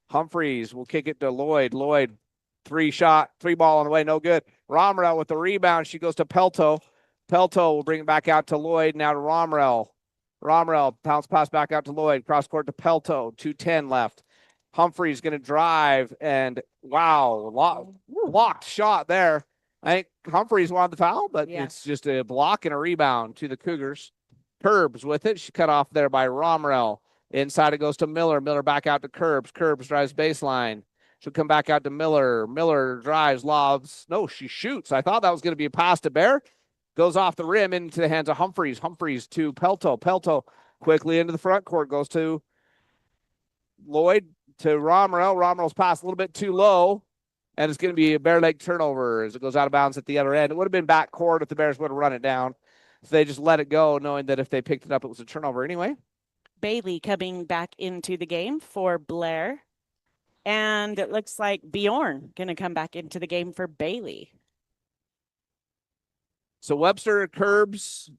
Humphreys will kick it to Lloyd. Lloyd, 3-ball on the way, no good. Romrell with the rebound. She goes to Pelto. Pelto will bring it back out to Lloyd. Now to Romrell. Romrell, bounce pass back out to Lloyd. Cross court to Pelto. 2:10 left. Humphreys going to drive, and wow, blocked shot there. I think Humphreys wanted the foul, but it's just a block and a rebound to the Cougars. Curbs with it. She cut off there by Romrell. Inside it goes to Miller. Miller back out to Curbs. Curbs drives baseline. She'll come back out to Miller. Miller drives, lobs. No, she shoots. I thought that was going to be a pass to Bear. Goes off the rim into the hands of Humphreys. Humphreys to Pelto. Pelto quickly into the front court. Goes to Lloyd to Romrell. Romrell's pass a little bit too low, and it's going to be a Bear Lake turnover as it goes out of bounds at the other end. It would have been back court if the Bears would have run it down. So they just let it go, knowing that if they picked it up, it was a turnover anyway. Bailey coming back into the game for Blair. And it looks like Bjorn going to come back into the game for Bailey. So Webster, Curbs,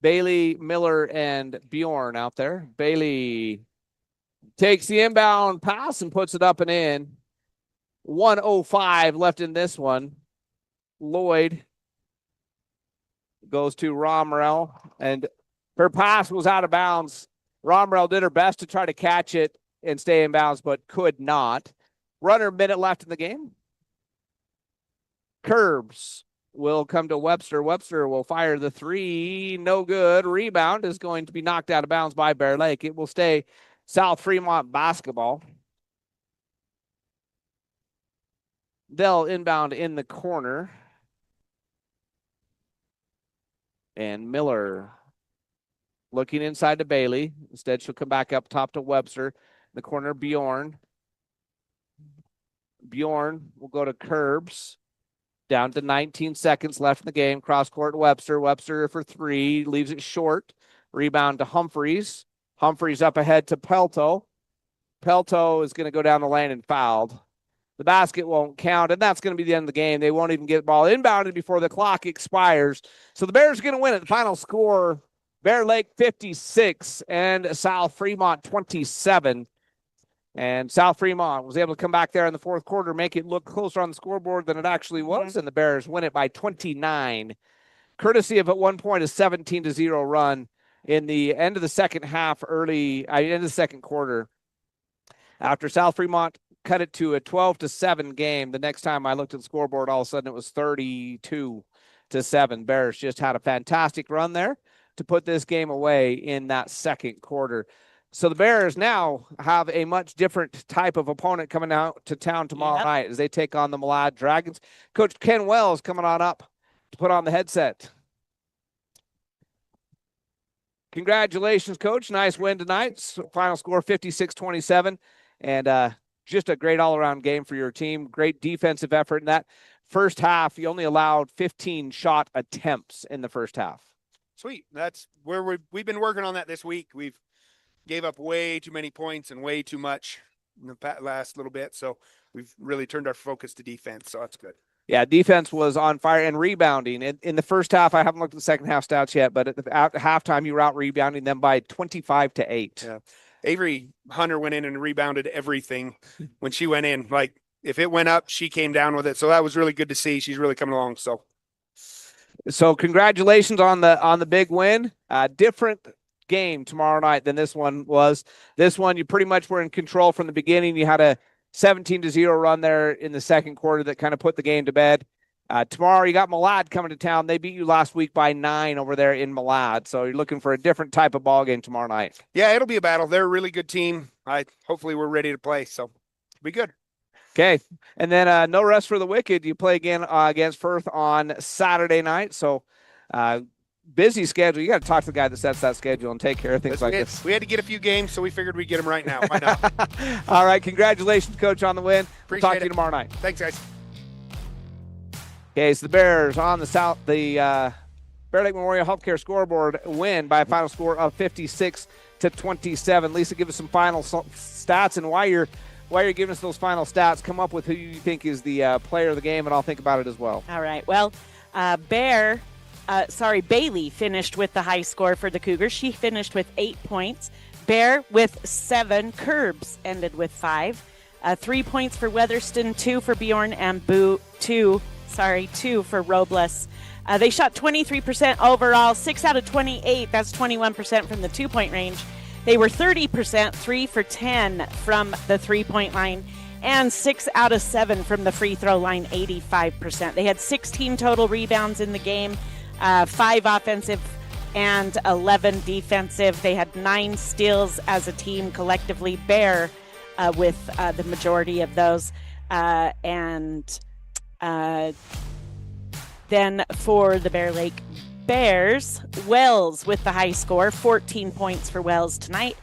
Bailey, Miller, and Bjorn out there. Bailey takes the inbound pass and puts it up and in. 1:05 left in this one. Lloyd goes to Romrell, and her pass was out of bounds. Romrell did her best to try to catch it and stay in bounds, but could not. Runner minute left in the game. Curbs will come to Webster. Webster will fire the 3. No good. Rebound is going to be knocked out of bounds by Bear Lake. It will stay South Fremont basketball. They'll inbound in the corner. And Miller looking inside to Bailey. Instead, she'll come back up top to Webster. the corner, Bjorn. Bjorn will go to Curbs. Down to 19 seconds left in the game. Cross court, Webster. Webster for 3. Leaves it short. Rebound to Humphreys. Humphreys up ahead to Pelto. Pelto is going to go down the lane and fouled. The basket won't count, and that's going to be the end of the game. They won't even get the ball inbounded before the clock expires. So the Bears are going to win it. The final score, Bear Lake 56 and South Fremont 27. And South Fremont was able to come back there in the fourth quarter, make it look closer on the scoreboard than it actually was, and the Bears win it by 29, courtesy of at one point a 17-0 run in the end of the second half, end of the second quarter. After South Fremont cut it to a 12-7 game, the next time I looked at the scoreboard, all of a sudden it was 32-7. Bears just had a fantastic run there to put this game away in that second quarter. So the Bears now have a much different type of opponent coming out to town tomorrow night as they take on the Malad Dragons. Coach Ken Wells coming on up to put on the headset. Congratulations, Coach. Nice win tonight. Final score 56-27. And just a great all-around game for your team. Great defensive effort in that first half. You only allowed 15 shot attempts in the first half. Sweet. That's where we've been working on that this week. We've gave up way too many points and way too much in the last little bit. So we've really turned our focus to defense. So that's good. Yeah, defense was on fire and rebounding. In the first half, I haven't looked at the second half stats yet, but at halftime, you were out rebounding them by 25-8. Yeah. Avery Hunter went in and rebounded everything when she went in. Like, if it went up, she came down with it. So that was really good to see. She's really coming along. So congratulations on the big win. Different game tomorrow night than this one was. This one, you pretty much were in control from the beginning. You had a 17-0 run there in the second quarter that kind of put the game to bed. Tomorrow, you got Malad coming to town. They beat you last week by 9 over there in Malad. So you're looking for a different type of ball game tomorrow night. Yeah, it'll be a battle. They're a really good team. Hopefully we're ready to play. So it'll be good. Okay. And then no rest for the wicked. You play again against Firth on Saturday night. So busy schedule. You got to talk to the guy that sets that schedule and take care of things like this. We had to get a few games, so we figured we'd get them right now. Why not? All right. Congratulations, Coach, on the win. We'll talk to you tomorrow night. Thanks, guys. Okay, so the Bears on the Bear Lake Memorial Healthcare scoreboard win by a final score of 56-27. Lisa, give us some final stats, and while you're giving us those final stats, come up with who you think is the player of the game, and I'll think about it as well. All right. Well, Bailey finished with the high score for the Cougars. She finished with 8 points. Bear with 7. Curbs ended with 5. 3 points for Weatherston, 2 for Bjorn, and 2 for Robles. They shot 23% overall, 6 out of 28. That's 21% from the 2-point range. They were 30%, 3 for 10 from the 3-point line, and 6 out of 7 from the free throw line, 85%. They had 16 total rebounds in the game, 5 offensive and 11 defensive. They had 9 steals as a team collectively. Bear with the majority of those. Then for the Bear Lake Bears, Wells with the high score, 14 points for Wells tonight,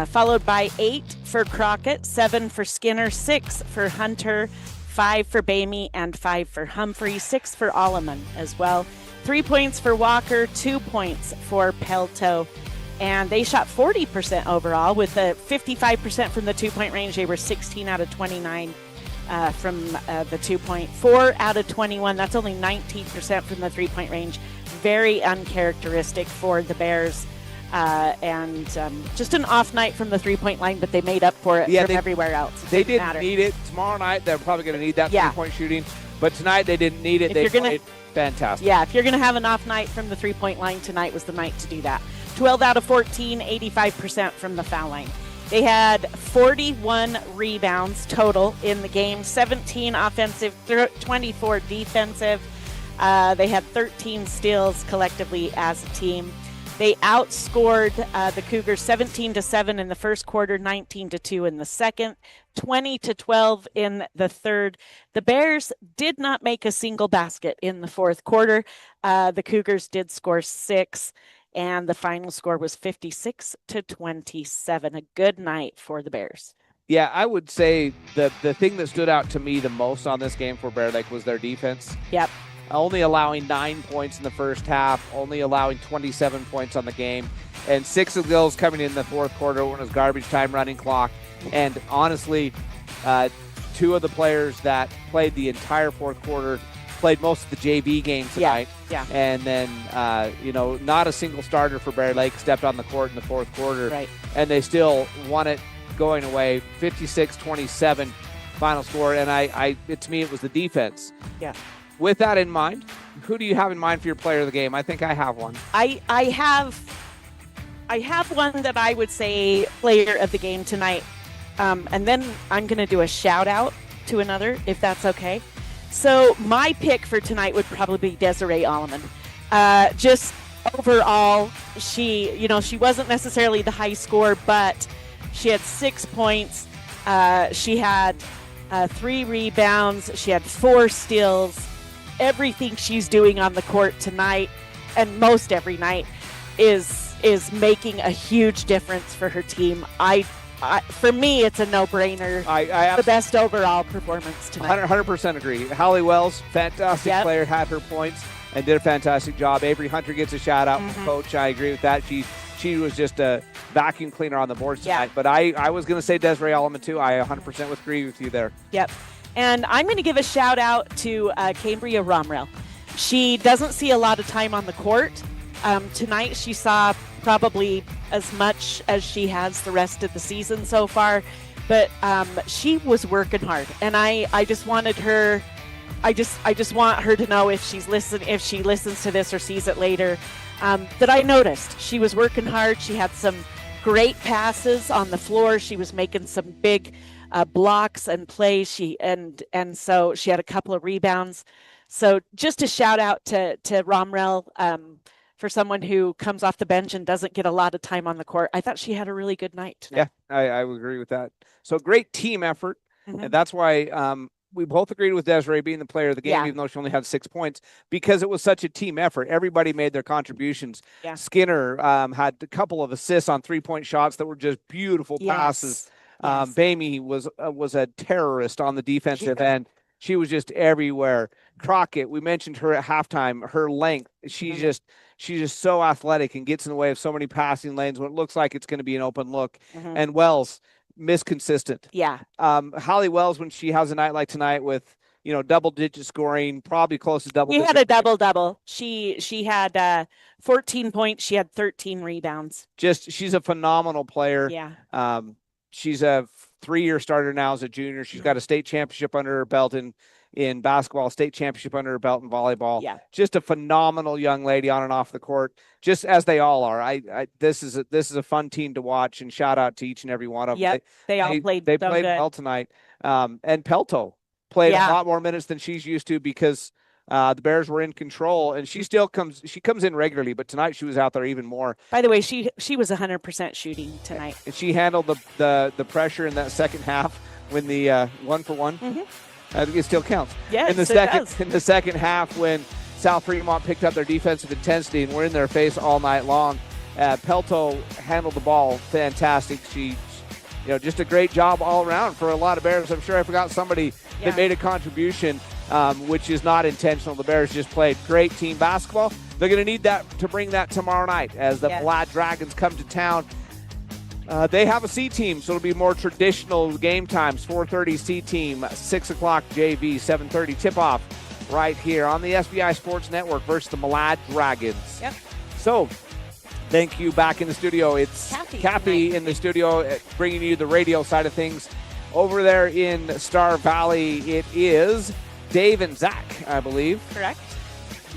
followed by 8 for Crockett, 7 for Skinner, 6 for Hunter, 5 for Bamey, and 5 for Humphrey, 6 for Alleman as well. 3 points for Walker, 2 points for Pelto. And they shot 40% overall with a 55% from the 2-point range. They were 16 out of 29 from the 2-point. 4 out of 21. That's only 19% from the 3-point range. Very uncharacteristic for the Bears. And just an off night from the 3-point line, but they made up for it from everywhere else. They didn't need it. Tomorrow night, they're probably going to need that 3-point shooting. But tonight, they didn't need it. They played fantastic. Yeah, if you're going to have an off night from the 3-point line, tonight was the night to do that. 12 out of 14, 85% from the foul line. They had 41 rebounds total in the game, 17 offensive, 24 defensive. They had 13 steals collectively as a team. They outscored the Cougars 17-7 in the first quarter, 19-2 in the second, 20-12 in the third. The Bears did not make a single basket in the fourth quarter. The Cougars did score 6. and the final score was 56-27. A good night for the Bears. Yeah, I would say the thing that stood out to me the most on this game for Bear Lake was their defense. Yep. Only allowing 9 points in the first half, only allowing 27 points on the game, and 6 of those coming in the fourth quarter when it was garbage time running clock. And honestly, 2 of the players that played the entire fourth quarter played most of the JV game tonight. Yeah. And then, not a single starter for Bear Lake stepped on the court in the fourth quarter. Right. And they still won it going away, 56-27 final score. And to me, it was the defense. Yeah. With that in mind, who do you have in mind for your player of the game? I think I have one. I have one that I would say player of the game tonight. And then I'm going to do a shout out to another, if that's okay. So my pick for tonight would probably be Desiree Alleman. Just overall, she wasn't necessarily the high score, but she had 6 points. She had 3 rebounds. She had 4 steals. Everything she's doing on the court tonight, and most every night, is making a huge difference for her team. For me, it's a no-brainer. The best overall performance tonight. 100% agree. Holly Wells, fantastic player, had her points and did a fantastic job. Avery Hunter gets a shout-out from Coach. I agree with that. She was just a vacuum cleaner on the boards tonight. But I was going to say Desiree Alleman, too. I 100% would agree with you there. Yep. And I'm going to give a shout-out to Cambria Romrell. She doesn't see a lot of time on the court. Tonight she saw probably as much as she has the rest of the season so far, but she was working hard, and I just wanted her. I just want her to know if she listens to this or sees it later, that I noticed she was working hard. She had some great passes on the floor. She was making some big blocks and plays. So she had a couple of rebounds. So just a shout out to Romrell. For someone who comes off the bench and doesn't get a lot of time on the court. I thought she had a really good night tonight. Yeah, I would agree with that. So great team effort. And that's why we both agreed with Desiree being the player of the game, even though she only had 6 points, because it was such a team effort. Everybody made their contributions. Yeah. Skinner had a couple of assists on 3-point shots that were just beautiful passes. Bamey was a terrorist on the defensive end. She was just everywhere. Crockett, we mentioned her at halftime, her length. She's just so athletic and gets in the way of so many passing lanes when it looks like it's going to be an open look. And Wells, consistent. Yeah. Holly Wells, when she has a night like tonight with, double-digit scoring, probably close to double. She had a double-double. She had 14 points. She had 13 rebounds. She's a phenomenal player. Yeah. She's a 3-year starter now as a junior. She's got a state championship under her belt in basketball, state championship under her belt in volleyball. Yeah. Just a phenomenal young lady on and off the court, just as they all are. This is a fun team to watch, and shout out to each and every one of them. Yep. They all played They so played good. well tonight. And Pelto played a lot more minutes than she's used to because the Bears were in control, and she comes in regularly, but tonight she was out there even more. By the way, she was 100% shooting tonight. And she handled the pressure in that second half when the 1-for-1. It still counts. Yes, in the second half, when South Fremont picked up their defensive intensity and were in their face all night long, Pelto handled the ball fantastic. She just a great job all around for a lot of Bears. I'm sure I forgot somebody that made a contribution, which is not intentional. The Bears just played great team basketball. They're going to need that to bring that tomorrow night as the Black Dragons come to town. They have a C team, so it'll be more traditional game times. 4:30 C team, 6 o'clock JV, 7:30 tip-off right here on the SBI Sports Network versus the Malad Dragons. Yep. So, thank you. Back in the studio, it's Kathy in the studio bringing you the radio side of things. Over there in Star Valley, it is Dave and Zach, I believe. Correct.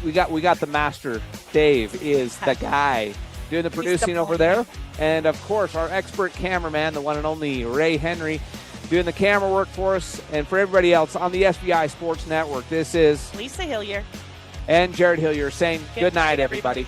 We got the master. Dave is the guy doing the producing over there. And, of course, our expert cameraman, the one and only Ray Henry, doing the camera work for us. And for everybody else on the SBI Sports Network, this is Lisa Hillier and Jared Hillier saying good night, everybody.